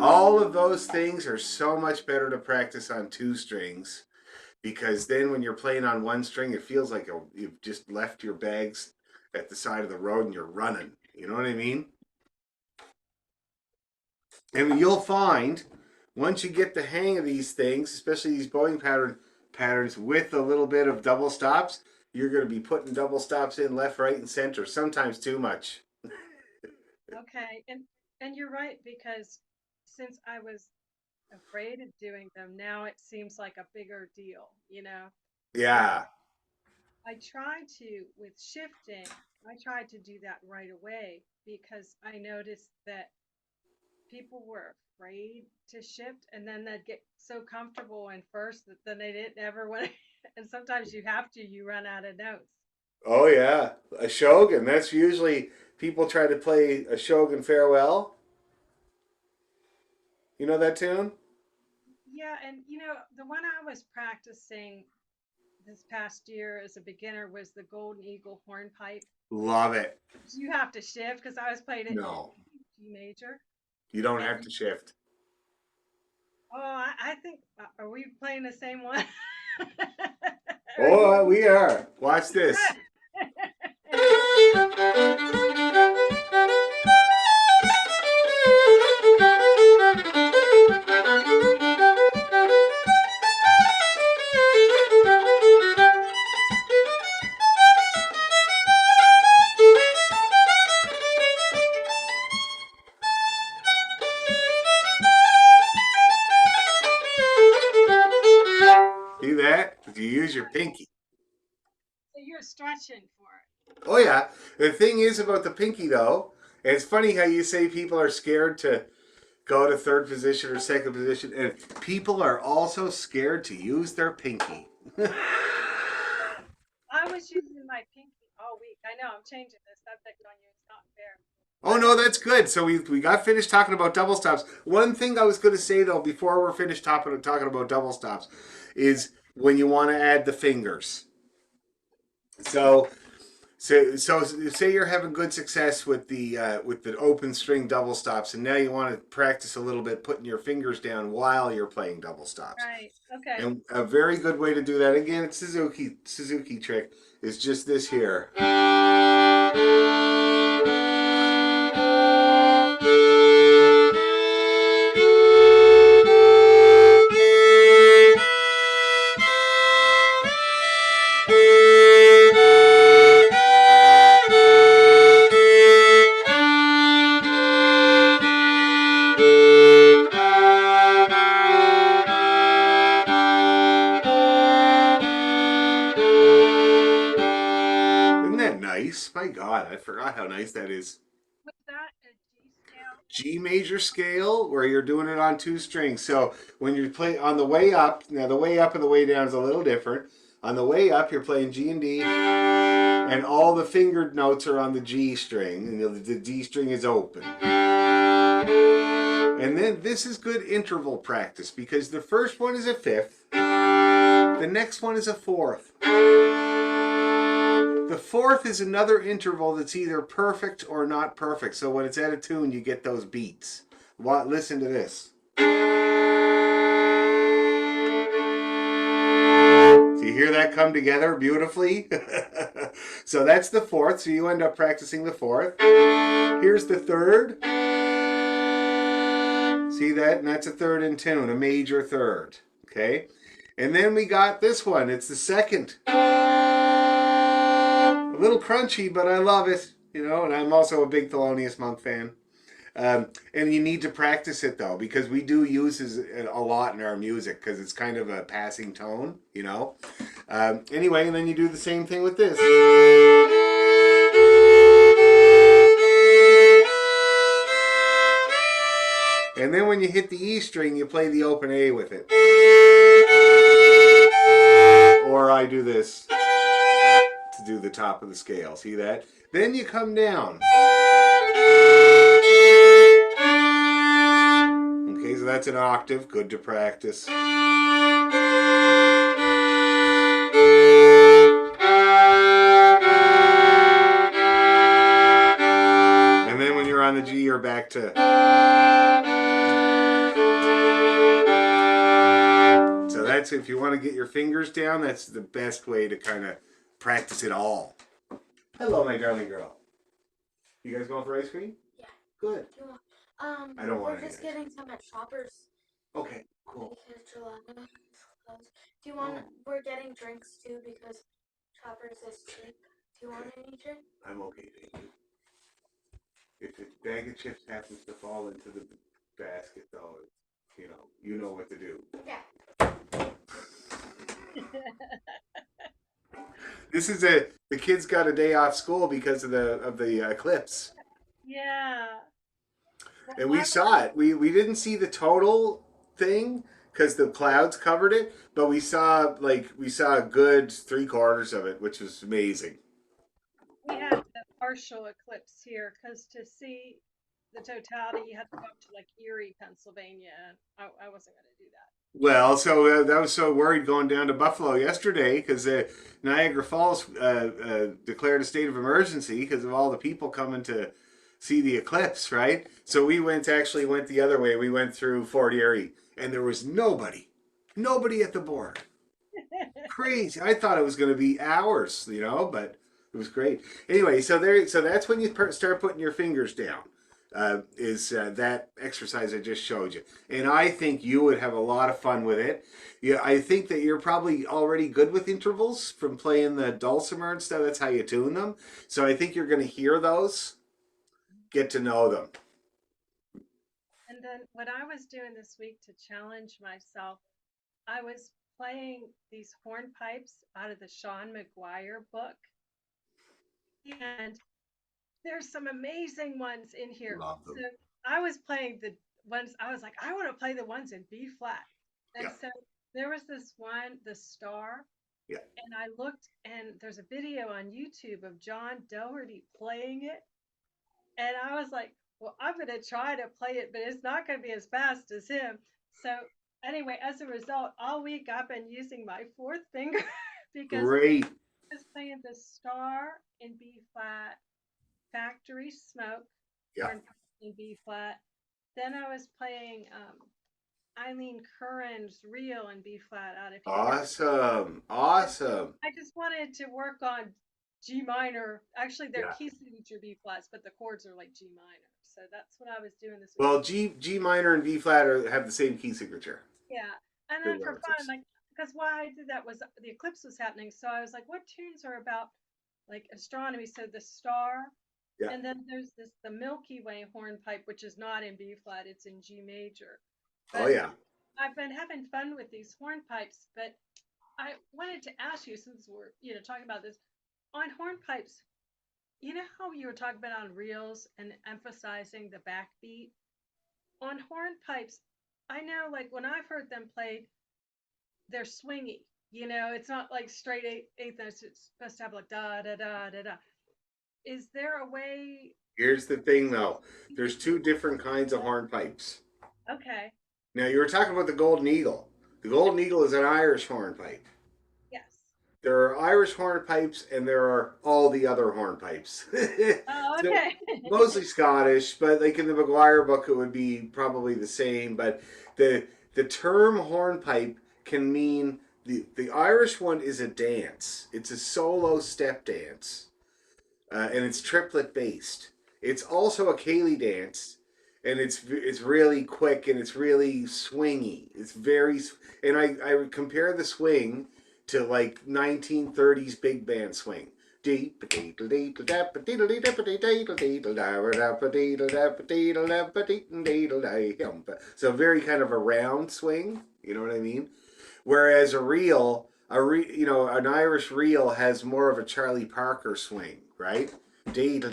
All of those things are so much better to practice on two strings, because then when you're playing on one string, it feels like you've just left your bags at the side of the road and you're running. You know what I mean? And you'll find once you get the hang of these things, especially these bowing patterns with a little bit of double stops, you're going to be putting double stops in left, right, and center, sometimes too much. Okay. And you're right, because since I was afraid of doing them, now it seems like a bigger deal, And Yeah. I try to, with shifting, I tried to do that right away because I noticed that people were afraid to shift, and then they'd get so comfortable in first that then they didn't ever want to. And sometimes you run out of notes. Oh, yeah. A Shogun. That's usually people try to play a Shogun Farewell. You know that tune? Yeah, and the one I was practicing this past year as a beginner was the Golden Eagle hornpipe. Love it. You have to shift because I was playing it in No, G major. you don't have And to shift. I think, are we playing the same one? Are you? Oh, we are. Watch this. See that? You use your pinky. So you're stretching for it. Oh, yeah. The thing is about the pinky, though, it's funny how you say people are scared to go to third position or second position, and people are also scared to use their pinky. I was using my pinky all week. I know I'm changing the subject on you. It's not fair. Oh no, that's good. So we got finished talking about double stops. One thing I was going to say though, before we're finished talking about double stops, is when you want to add the fingers. So so say you're having good success with the open string double stops, and now you want to practice a little bit putting your fingers down while you're playing double stops. Right. Okay. And a very good way to do that, again, it's Suzuki trick, is just this here. Isn't that nice? My God, I forgot how nice that is. Was that a G scale? G major scale, where you're doing it on two strings. So when you play on the way up, now the way up and the way down is a little different. On the way up, you're playing G and D, and all the fingered notes are on the G string, and the D string is open. And then this is good interval practice because the first one is a fifth, the next one is a fourth. The fourth is another interval that's either perfect or not perfect. So when it's out of tune, you get those beats. Listen to this. So you hear that come together beautifully? So that's the fourth. So you end up practicing the fourth. Here's the third. See that? And that's a third in tune, a major third. Okay? And then we got this one. It's the second. A little crunchy, but I love it. You know, and I'm also a big Thelonious Monk fan. And you need to practice it though, because we do use it a lot in our music because it's kind of a passing tone, you know. Anyway, and then you do the same thing with this. And then when you hit the E string, you play the open A with it. Or I do this to do the top of the scale. See that? Then you come down. Okay, so that's an octave. Good to practice. And then when you're on the G, you're back to. So that's, if you want to get your fingers down, that's the best way to kind of practice it all. Hello, my darling girl. You guys going for ice cream? Yeah. Good. I don't want We're any just ice cream. getting some at Shoppers Okay, cool. because gelato is closed. Do you want? We're getting drinks too because Shoppers is cheap. Do you want any drink? I'm okay, thank you. If a bag of chips happens to fall into the basket, though, you know what to do. Yeah. This is the kids got a day off school because of the eclipse, Yeah. Well, and we saw it. We didn't see the total thing because the clouds covered it, but we saw a good 3/4 of it, which was amazing. we had the partial eclipse here because to see the totality, you had to go up to like Erie, Pennsylvania, and I wasn't going to do that. Well, so I was so worried going down to Buffalo yesterday because Niagara Falls declared a state of emergency because of all the people coming to see the eclipse, right? So we went the other way. We went through Fort Erie, and there was nobody at the border. Crazy. I thought it was going to be hours, but it was great. Anyway, so that's when you start putting your fingers down. Is that exercise I just showed you, and I think you would have a lot of fun with it. Yeah, I think that you're probably already good with intervals from playing the dulcimer and stuff. That's how you tune them. So I think you're going to hear those, get to know them. And then what I was doing this week to challenge myself, I was playing these hornpipes out of the Sean McGuire book. And there's some amazing ones in here. Love them. So I was playing the ones, I was like, I want to play the ones in B flat. And Yeah. so there was this one, the star. Yeah. And I looked, and there's a video on YouTube of John Doherty playing it. And I was like, well, I'm going to try to play it, but it's not going to be as fast as him. So, anyway, as a result, all week I've been using my fourth finger because Great. I was playing the star in B flat, factory smoke, Yeah. hornpipe in B flat. Then I was playing Eileen Curran's Reel in B flat out if you've heard. Awesome. Awesome. I just wanted to work on G minor. Actually, they're Yeah. key signature B flats, but the chords are like G minor. So that's what I was doing this week. Well, G minor and B flat have the same key signature. Yeah, and They're then for fun, relatives. like because why I did that was the eclipse was happening, so I was like, what tunes are about like astronomy? So the star, Yeah. and then there's the Milky Way hornpipe, which is not in B flat, it's in G major. Oh But yeah. I've been having fun with these hornpipes, but I wanted to ask you since we're talking about this on hornpipes. You know how you were talking about on reels and emphasizing the backbeat on hornpipes. I know, like when I've heard them played, they're swingy. It's not like straight eighth notes. It's supposed to have like da da da da da. Is there a way? Here's the thing though. There's two different kinds of hornpipes. Okay. Now you were talking about the golden eagle. The golden eagle is an Irish hornpipe. Yes. There are Irish hornpipes and there are all the other hornpipes. Oh, So okay. mostly Scottish, but like in the McGuire book, it would be probably the same. But the term hornpipe can mean the Irish one is a dance. It's a solo step dance, and it's triplet based. It's also a Cayley dance, and it's really quick and it's really swingy. It's very and I would compare the swing to like 1930s big band swing. So very kind of a round swing, you know what I mean? Whereas an Irish reel has more of a Charlie Parker swing, right? Kind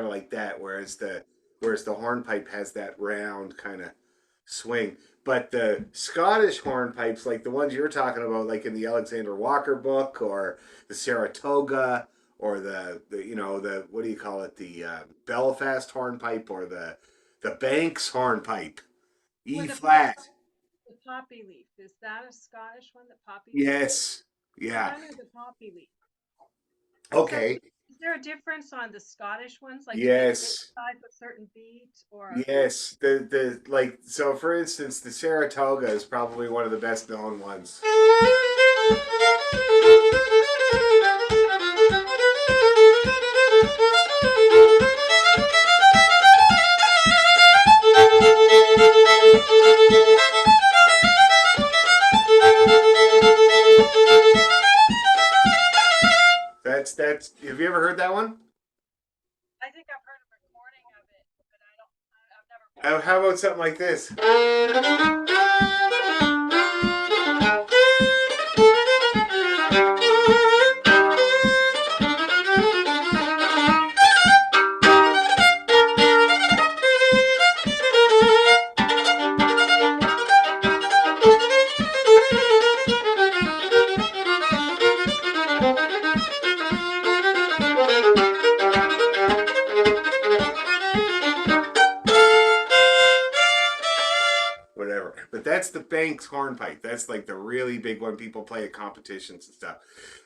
of like that. Whereas the hornpipe has that round kind of swing. But the Scottish hornpipes, like the ones you're talking about, like in the Alexander Walker book, or the Saratoga, or the what do you call it, the Belfast hornpipe, or the Banks hornpipe, Or E the flat. the poppy leaf. Is that a Scottish one? The poppy leaf? Yes, Because yeah, I know the poppy leaf. So okay, is there a difference on the Scottish ones? Like, do they yes. emphasize a certain beat or? Yes, the like so for instance, the Saratoga is probably one of the best known ones. That's have you ever heard that one? I think I've heard a recording of it, but I've never played it. How about something like this? Whatever. But that's the Banks hornpipe. That's like the really big one people play at competitions and stuff.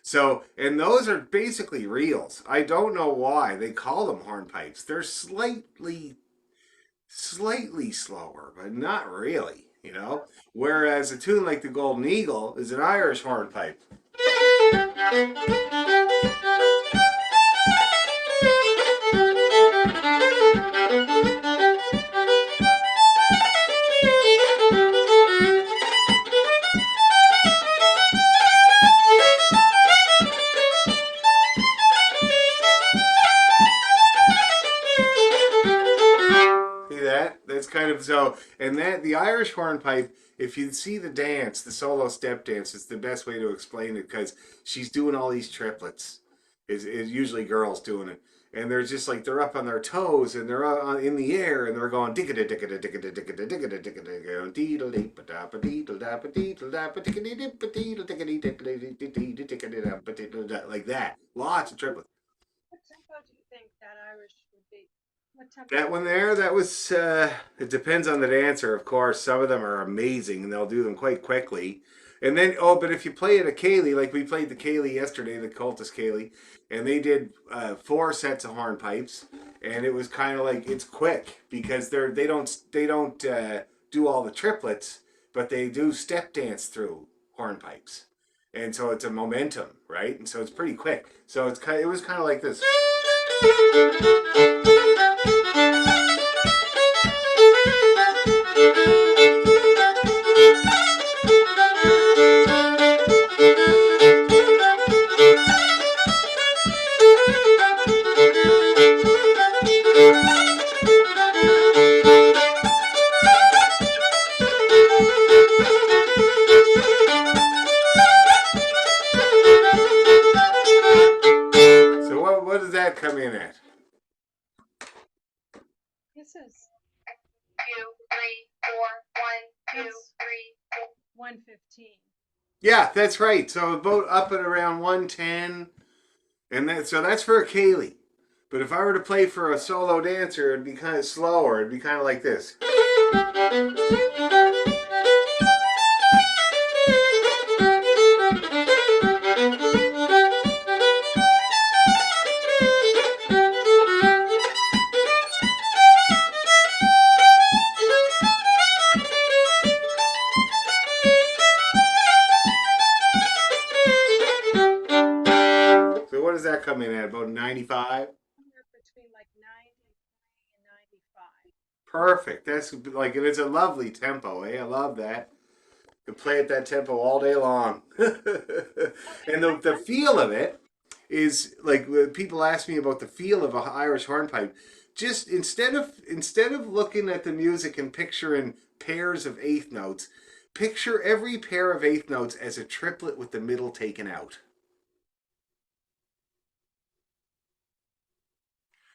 So, and those are basically reels. I don't know why they call them hornpipes. They're slightly slower, but not really. Whereas a tune like the Golden Eagle is an Irish hornpipe. See that? That's kind of so, and that the Irish hornpipe. If you see the dance, the solo step dance, it's the best way to explain it because she's doing all these triplets. Is usually girls doing it, and they're just like they're up on their toes and they're in the air and they're going diggada diggada diggada diggada diggada diggada going deedle deep da ba deedle da ba deedle da ba diggada dip ba deedle diggada diggada diggada diggada like that. Lots of triplets. What tempo that Irish would be? What tempo? That one there, that was, it depends on the dancer, of course. Some of them are amazing and they'll do them quite quickly. And then, oh, but if you play it a Cayley, like we played the Cayley yesterday, the Cultus Cayley, and they did 4 sets of hornpipes, and it was kind of like it's quick because they don't do all the triplets, but they do step dance through hornpipes, and so it's a momentum, right? And so it's pretty quick. So it was kind of like this. So what does that come in at? This is 2, 3, 4, 1, 2, That's- 3, 4. 115. Yeah, that's right. So about up at around 110, and so that's for a Cayley. But if I were to play for a solo dancer, it'd be kind of slower. It'd be kind of like this. So what does that come in at? About 95? Somewhere between like 93 and 95. Perfect. That's like, and it's a lovely tempo, eh? I love that. You play at that tempo all day long. And the feel of it is like when people ask me about the feel of an Irish hornpipe. Just instead of looking at the music and picturing pairs of eighth notes, picture every pair of eighth notes as a triplet with the middle taken out.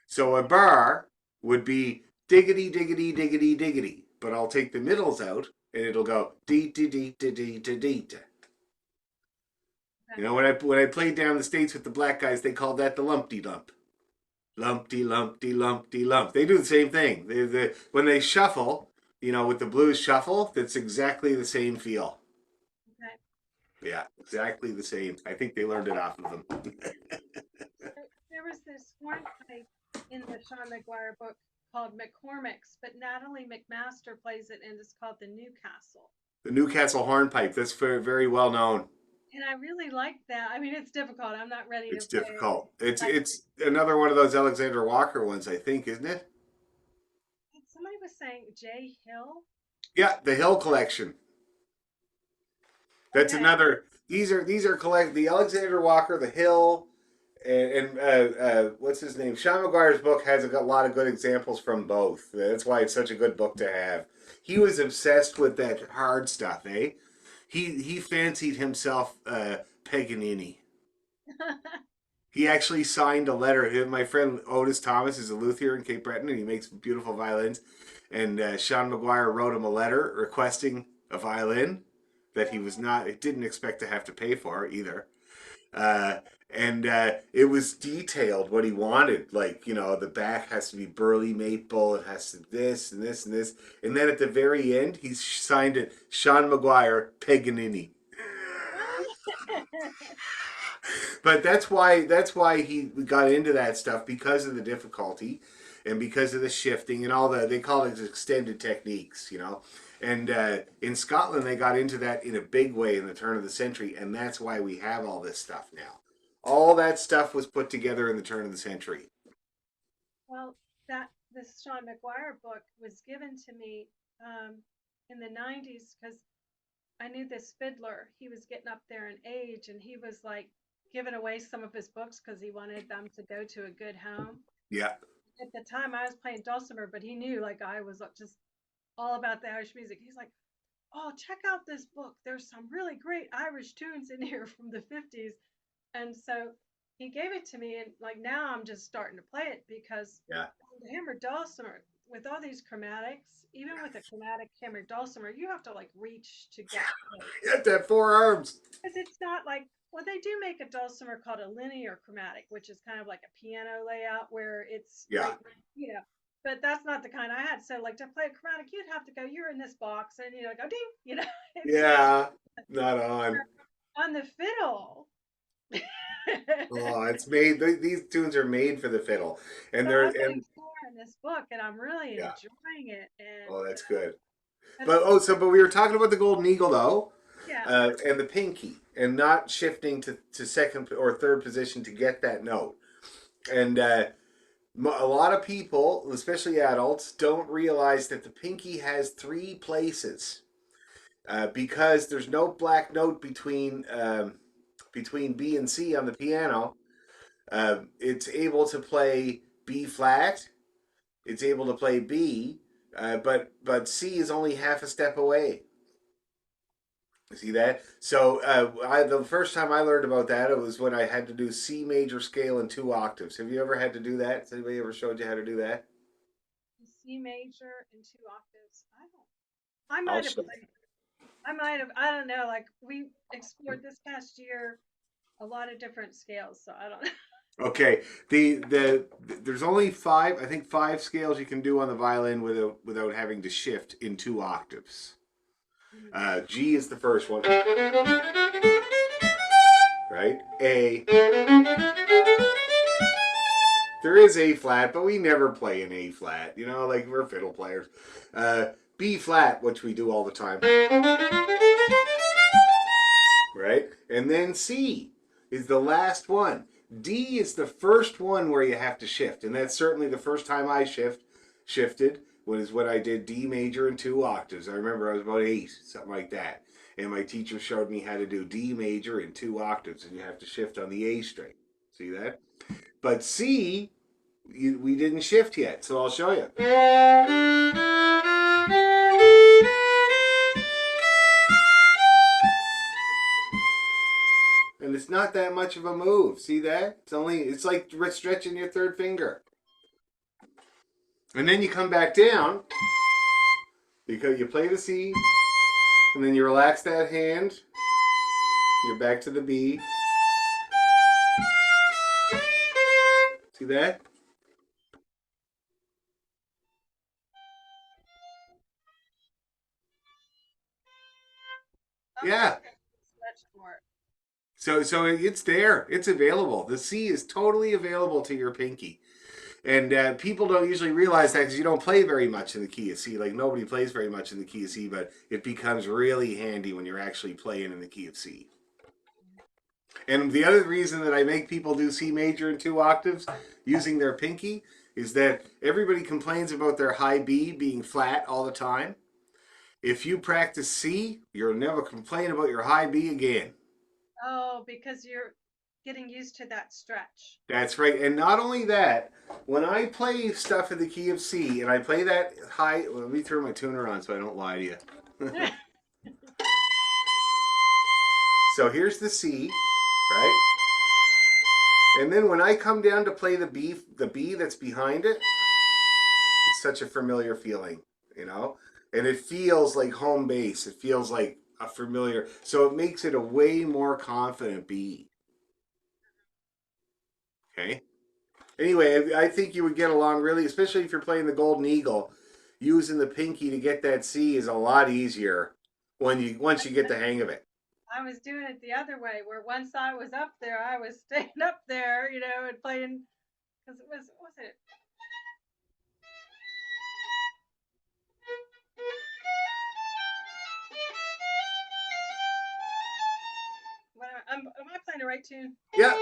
So a bar would be diggity diggity diggity diggity, but I'll take the middles out and it'll go dee dee dee dee dee dee dee. You know, when I played down the States with the black guys, they called that the lumpty lump. Lumpty lumpty lumpty lump. They do the same thing. When they shuffle, you know, with the blues shuffle, that's exactly the same feel. Okay. Yeah, exactly the same. I think they learned it off of them. There was this hornpipe in the Sean McGuire book called McCormick's, but Natalie McMaster plays it and it's called the Newcastle. The Newcastle hornpipe, that's very, very well known. And I really like that. I mean, it's difficult. I'm not ready It's to play. difficult. It's Like- it's another one of those Alexander Walker ones, I think, isn't it? Somebody was saying Jay Hill. Yeah, the Hill collection. That's Okay. another. These are collect the Alexander Walker, the Hill, and what's his name? Sean McGuire's book has a lot of good examples from both. That's why it's such a good book to have. He was obsessed with that hard stuff, eh? He fancied himself Paganini. He actually signed a letter. My friend Otis Thomas is a luthier in Cape Breton, and he makes beautiful violins. And Sean McGuire wrote him a letter requesting a violin that he didn't expect to have to pay for either. And it was detailed what he wanted. Like, you know, the back has to be burley maple. It has to this and this and this. And then at the very end, he signed it, Sean McGuire, Paganini. But that's why he got into that stuff, because of the difficulty and because of the shifting and all they call it extended techniques, you know. And in Scotland, they got into that in a big way in the turn of the century, and that's why we have all this stuff now. All that stuff was put together in the turn of the century. Well, this Sean McGuire book was given to me in the 90s because I knew this fiddler. He was getting up there in age, and he was like giving away some of his books because he wanted them to go to a good home. Yeah. At the time, I was playing dulcimer, but he knew like I was just all about the Irish music. He's like, "Oh, check out this book. There's some really great Irish tunes in here from the 50s." And so he gave it to me, and like now I'm just starting to play it because Yeah. the hammered dulcimer with all these chromatics, even with a chromatic hammered dulcimer, you have to like reach to get it. You have to have 4 arms. Because it's not like Well, they do make a dulcimer called a linear chromatic, which is kind of like a piano layout where it's Yeah. right, but that's not the kind I had. So, like to play a chromatic, you'd have to go, you're in this box, and go ding, it's Yeah. Not on. on the fiddle. Oh, it's made. These tunes are made for the fiddle, and So they're I've been and exploring this book, and I'm really yeah. enjoying it. And Oh, that's good. but But we were talking about the golden eagle though, yeah, and the pinky, and not shifting to second or third position to get that note. And a lot of people, especially adults, don't realize that the pinky has three places because there's no black note between B and C on the piano. It's able to play B flat. It's able to play B, but C is only half a step away. See that? So the first time I learned about that, it was when I had to do C major scale in 2 octaves. Have you ever had to do that? Has anybody ever showed you how to do that? C major in 2 octaves. I don't. I I'll might have show. played. I might have. I don't know. Like we explored this past year a lot of different scales, so I don't know. Okay, there's only five. I think five scales you can do on the violin without having to shift in 2 octaves. G is the first one, right? A. There is A flat, but we never play an A flat. Like we're fiddle players. B flat, which we do all the time, right? And then C is the last one. D is the first one where you have to shift, and that's certainly the first time I shifted was when I did D major in 2 octaves. I remember I was about 8, something like that, and my teacher showed me how to do D major in 2 octaves, and you have to shift on the A string. See that? But C, we didn't shift yet, so I'll show you. And it's not that much of a move. See that? It's like stretching your third finger. And then you come back down because you play the C, and then you relax that hand. You're back to the B. See that? Okay, Yeah. stretch for it. So it's there. It's available. The C is totally available to your pinky. And people don't usually realize that because you don't play very much in the key of C. Like nobody plays very much in the key of C, but it becomes really handy when you're actually playing in the key of C. And the other reason that I make people do C major in 2 octaves using their pinky is that everybody complains about their high B being flat all the time. If you practice C, you'll never complain about your high B again. Oh, because you're getting used to that stretch. That's right. And not only that, when I play stuff in the key of C and I play that high, well, let me turn my tuner on so I don't lie to you. So here's the C, right? And then when I come down to play the B that's behind it, it's such a familiar feeling, you know? And it feels like home base. It feels like a familiar. So it makes it a way more confident B. Okay? Anyway, I think you would get along really, especially if you're playing the Golden Eagle. Using the pinky to get that C is a lot easier once you get the hang of it. I was doing it the other way, where once I was up there, I was staying up there, and playing because was it? Am I playing the right tune? Yeah.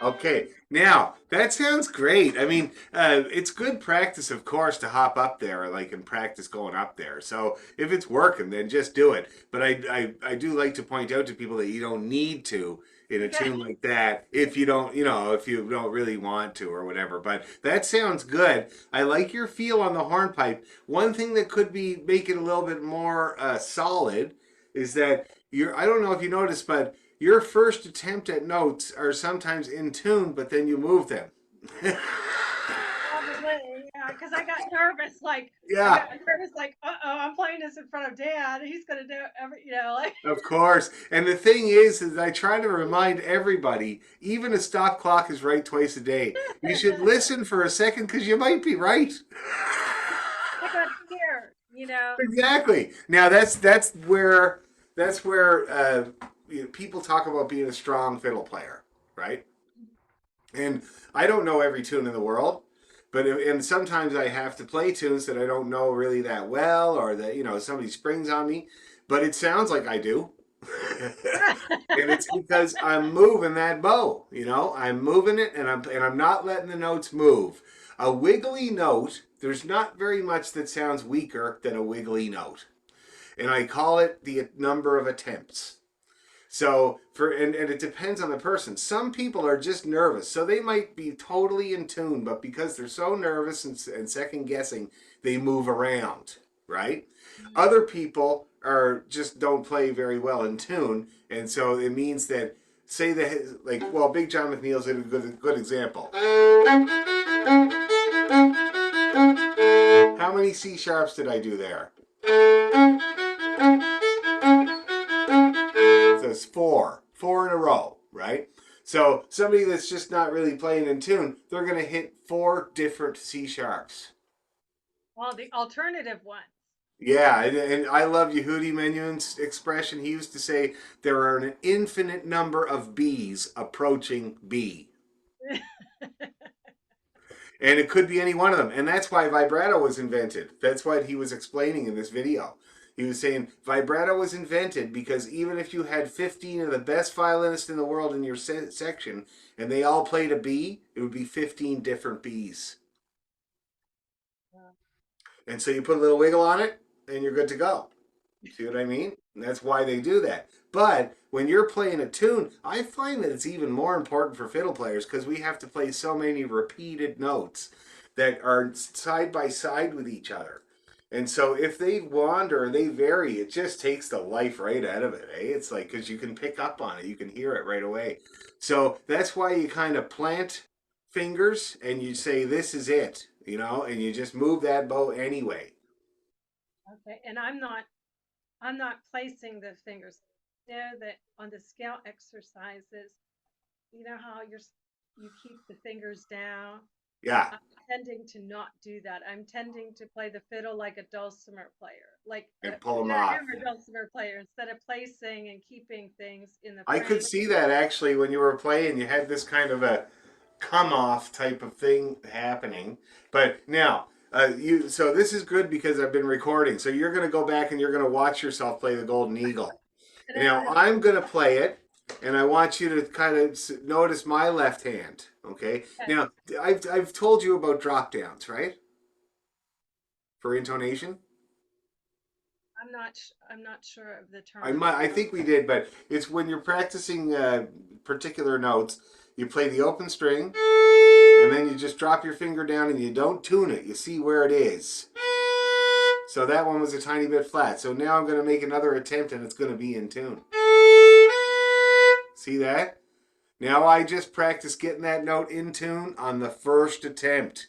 Okay, now that sounds great. I mean, it's good practice, of course, to hop up there, like and practice going up there. So if it's working, then just do it. But I do like to point out to people that you don't need to in a Okay. tune like that if you don't, if you don't really want to or whatever. But that sounds good. I like your feel on the hornpipe. One thing that could be make it a little bit more solid is that I don't know if you noticed, but your first attempt at notes are sometimes in tune, but then you move them. Probably, yeah, because I got nervous. Like, I Yeah, got nervous, like, uh-oh, I'm playing this in front of Dad. He's gonna do like. of course. And the thing is I try to remind everybody, even a stop clock is right twice a day. You should listen for a second because you might be right. I got scared. Exactly. Now that's where people talk about being a strong fiddle player, right? And I don't know every tune in the world, and sometimes I have to play tunes that I don't know really that well, or that somebody springs on me. But it sounds like I do, and it's because I'm moving that bow. I'm moving it, and I'm not letting the notes move. A wiggly note. There's not very much that sounds weaker than a wiggly note, and I call it the number of attempts. So and it depends on the person. Some people are just nervous, so they might be totally in tune, but because they're so nervous and second guessing, they move around, right? Other people are just don't play very well in tune, and so it means that say that Big John McNeil's a good example. How many C sharps did I do there? So it's four in a row, right? So somebody that's just not really playing in tune, they're going to hit four different C sharps. Well, the alternative one. Yeah, and I love Yehudi Menuhin's expression. He used to say there are an infinite number of B's approaching B. And it could be any one of them. And that's why vibrato was invented. That's what he was explaining in this video. He was saying vibrato was invented because even if you had 15 of the best violinists in the world in your section and they all played a B, it would be 15 different Bs. And so you put a little wiggle on it and you're good to go. See what I mean? And that's why they do that. But when you're playing a tune, I find that it's even more important for fiddle players because we have to play so many repeated notes that are side by side with each other. And so if they wander, they vary, it just takes the life right out of it, eh? It's like, because you can pick up on it, you can hear it right away. So that's why you kind of plant fingers and you say, this is it, and you just move that bow anyway. Okay, and I'm not placing the fingers. You know that on the scale exercises, you know how you keep the fingers down. Yeah, I'm tending to not do that. I'm tending to play the fiddle like a dulcimer player, like and pull them a off. hammer dulcimer player, instead of placing and keeping things in the I frame. could see that actually when you were playing, you had this kind of a come off type of thing happening. But now, so this is good because I've been recording. So you're going to go back and you're going to watch yourself play the Golden Eagle. And Now I'm going to play it, and I want you to kind of notice my left hand. Okay. Now I've told you about drop downs, right? For intonation. I'm not sure of the term. I think we did, but it's when you're practicing particular notes. You play the open string, and then you just drop your finger down and you don't tune it. You see where it is. So that one was a tiny bit flat. So now I'm going to make another attempt and it's going to be in tune. See that? Now I just practice getting that note in tune on the first attempt.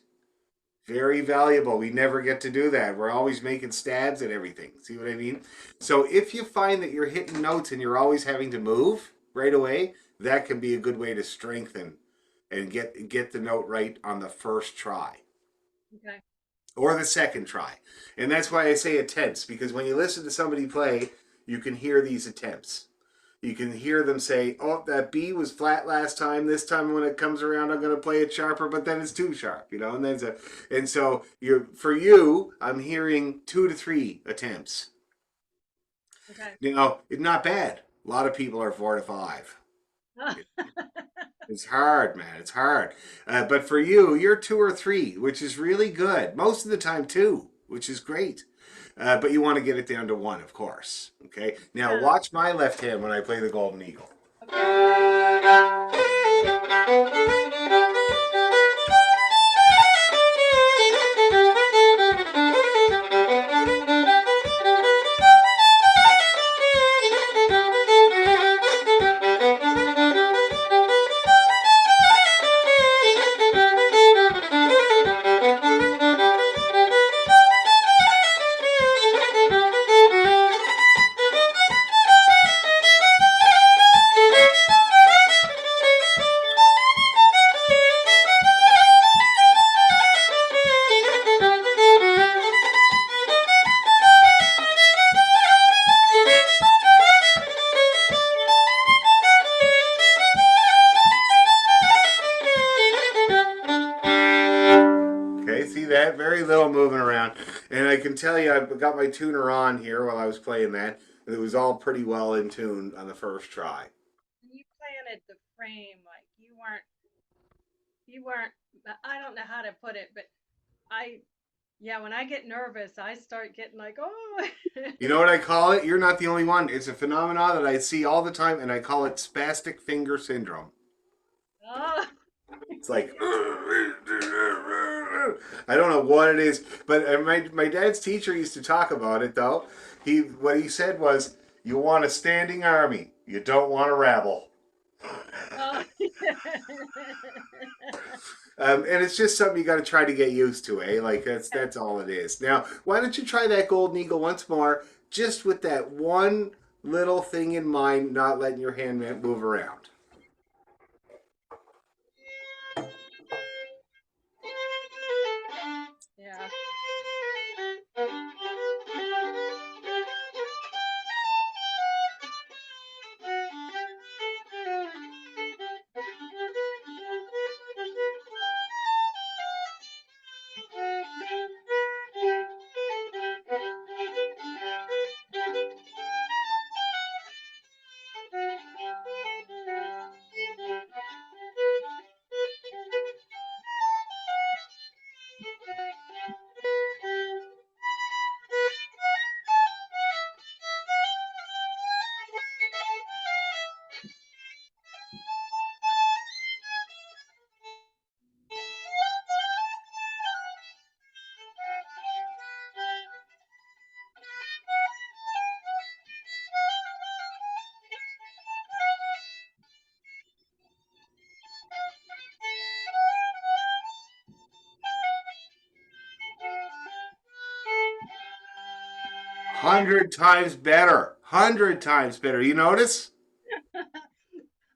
Very valuable. We never get to do that. We're always making stabs at everything. See what I mean? So if you find that you're hitting notes and you're always having to move right away, that can be a good way to strengthen and get the note right on the first try. Okay. Or the second try. And that's why I say attempts, because when you listen to somebody play, you can hear these attempts. You can hear them say, oh, that B was flat last time. This time when it comes around, I'm going to play it sharper, but then it's too sharp, and so for you, I'm hearing 2 to 3 attempts. Okay. It's not bad. A lot of people are 4 to 5. It's hard, man. It's hard. But for you, you're 2 or 3, which is really good. Most of the time, 2, which is great. But you want to get it down to 1, of course. Okay. Now Yeah. watch my left hand when I play the Golden Eagle. Okay. Okay, see that? Very little moving around. And I can tell you, I got my tuner on here while I was playing that. It was all pretty well in tune on the first try. You planted the frame like you weren't I don't know how to put it, but I yeah, when I get nervous, I start getting like, oh. You know what I call it? You're not the only one. It's a phenomenon that I see all the time, and I call it spastic finger syndrome. Oh. It's like I don't know what it is, but my dad's teacher used to talk about it though. What he said was, "You want a standing army. You don't want a rabble." Oh. And it's just something you got to try to get used to, eh? Like that's all it is. Now, why don't you try that Golden Eagle once more, just with that one little thing in mind, not letting your hand move around. Yeah. Hundred times better. 100 times better. You notice?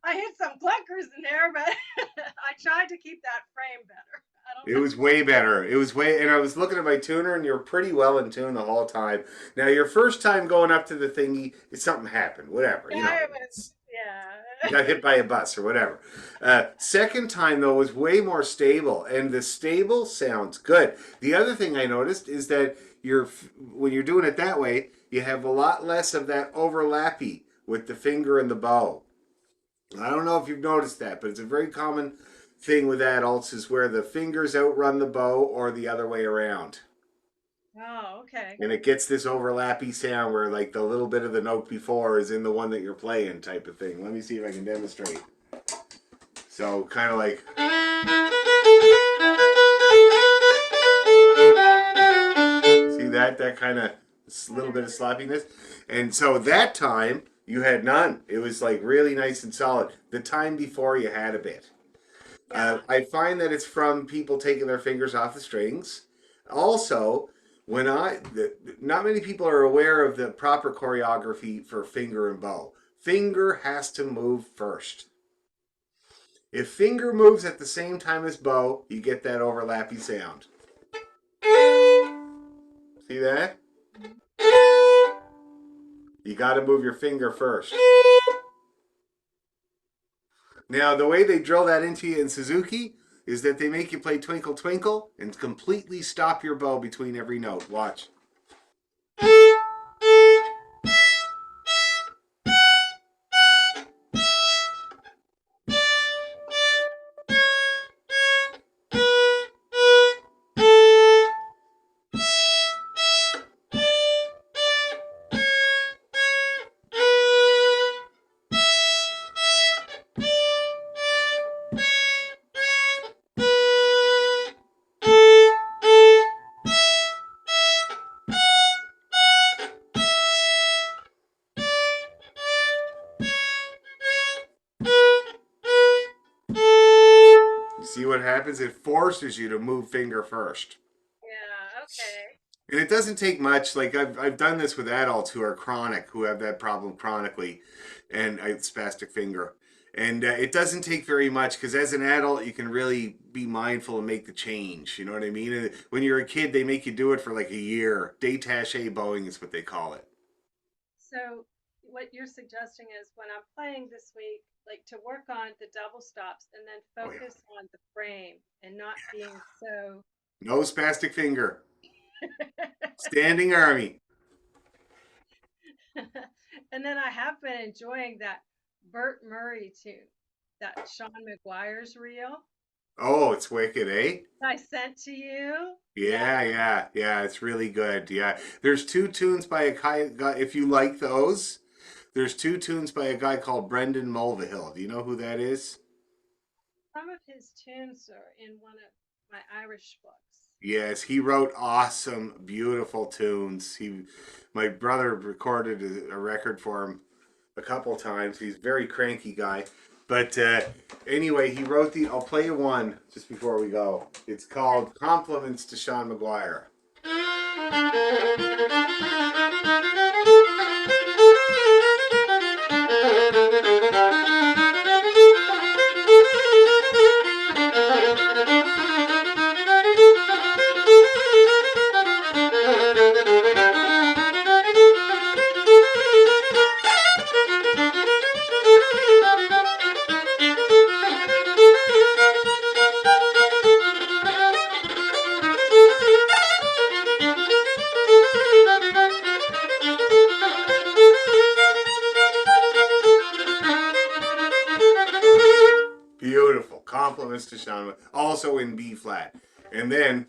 I hit some clunkers in there, but I tried to keep that frame better. I don't It know. was way better. It was way, and I was looking at my tuner, and you're pretty well in tune the whole time. Now, your first time going up to the thingy, something happened. Whatever, you know. Yeah, it was, You yeah. got hit by a bus or whatever. Second time though was way more stable, and the stable sounds good. The other thing I noticed is that when you're doing it that way, you have a lot less of that overlappy with the finger and the bow. I don't know if you've noticed that, but it's a very common thing with adults is where the fingers outrun the bow or the other way around. Oh, okay. And it gets this overlappy sound where like the little bit of the note before is in the one that you're playing type of thing. Let me see if I can demonstrate. So kind of like see that kind of little bit of sloppiness. And so that time you had none. It was like really nice and solid. The time before you had a bit. Yeah. I find that it's from people taking their fingers off the strings. Also, not many people are aware of the proper choreography for finger and bow. Finger has to move first. If finger moves at the same time as bow, you get that overlappy sound. See that? You got to move your finger first. Now, the way they drill that into you in Suzuki is that they make you play Twinkle Twinkle and completely stop your bow between every note. Watch. what happens? It forces you to move finger first. Yeah, okay. And it doesn't take much. Like I've done this with adults who are chronic, who have that problem chronically, and I spastic finger. And it doesn't take very much because as an adult, you can really be mindful and make the change. You know what I mean? And when you're a kid, they make you do it for like a year. Détaché bowing is what they call it. So what you're suggesting is when I'm playing this week, like to work on the double stops and then Oh yeah. focus on the frame and not being so. No spastic finger. Standing army. And then I have been enjoying that Burt Murray tune, that Sean McGuire's reel Oh, it's wicked, eh? I sent to you. Yeah. Yeah. It's really good. Yeah, there's two tunes by a guy. If you like those, there's two tunes by a guy called Brendan Mulvihill. Do you know who that is? Some of his tunes are in one of my Irish books. Yes, he wrote awesome, beautiful tunes. My brother recorded a record for him a couple times. He's a very cranky guy, but anyway, he wrote the. I'll play you one just before we go. It's called "Compliments to Sean McGuire." Beautiful. Compliments to Sean. Also in B flat. And then.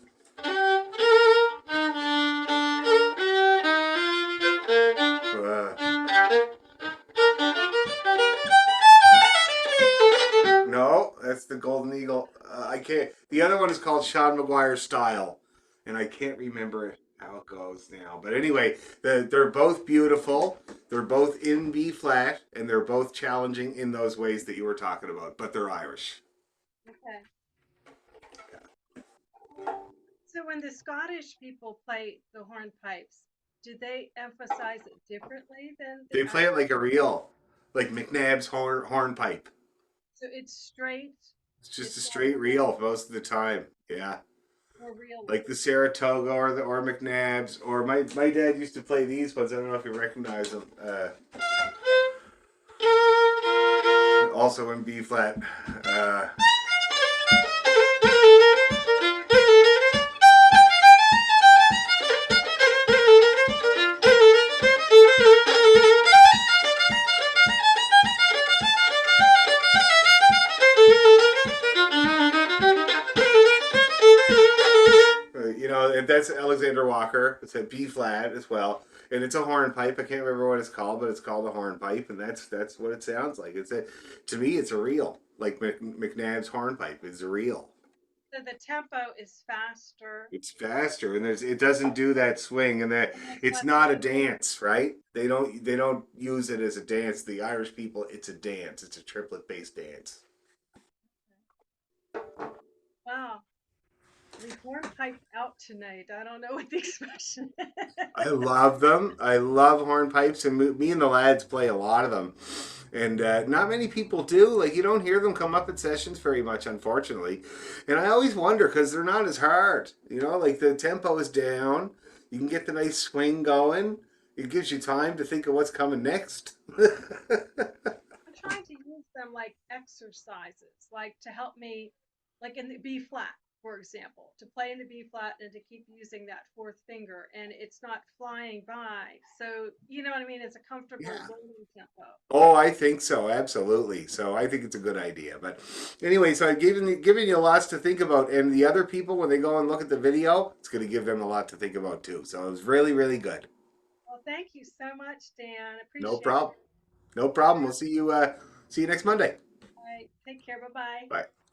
No, that's the Golden Eagle. I can't. The other one is called Sean McGuire Style. And I can't remember how it goes now. But anyway, they're both beautiful. They're both in B flat. And they're both challenging in those ways that you were talking about. But they're Irish. Okay. So when the Scottish people play the hornpipes, do they emphasize it differently than the They play it Irish? like a reel. Like McNabb's hornpipe. So it's straight, It's just a it's straight reel most of the time. Yeah. more Like the realistic. Saratoga or McNabb's or my dad used to play these ones. I don't know if you recognize them. Also in B flat. Uh, you know, and that's Alexander Walker. It's a B flat as well, and it's a hornpipe. I can't remember what it's called, but it's called a hornpipe, and that's what it sounds like. To me, it's a reel. Like McNabb's hornpipe is a reel. So the tempo is faster It's faster, and it doesn't do that swing, and that and it's it's less not a movement. dance, right? They don't use it as a dance. The Irish people, it's a dance. It's a triplet based dance. Wow. We hornpiped out tonight. I don't know what the expression is. I love them. I love hornpipes, and me and the lads play a lot of them. And not many people do. Like you don't hear them come up at sessions very much, unfortunately. And I always wonder because they're not as hard. You know, like the tempo is down. You can get the nice swing going. It gives you time to think of what's coming next. I'm trying to use them like exercises, like to help me, like in the B flat, for example, to play in the B flat and to keep using that fourth finger and it's not flying by. So, you know what I mean? It's a comfortable Yeah. bowling tempo. Oh, I think so. Absolutely. So I think it's a good idea. But anyway, so I've given you lots to think about, and the other people when they go and look at the video, it's going to give them a lot to think about too. So it was really, really good. Well, thank you so much, Dan. No Appreciate problem. it. No problem. We'll see you. See you next Monday. All right. Take care. Bye bye. Bye.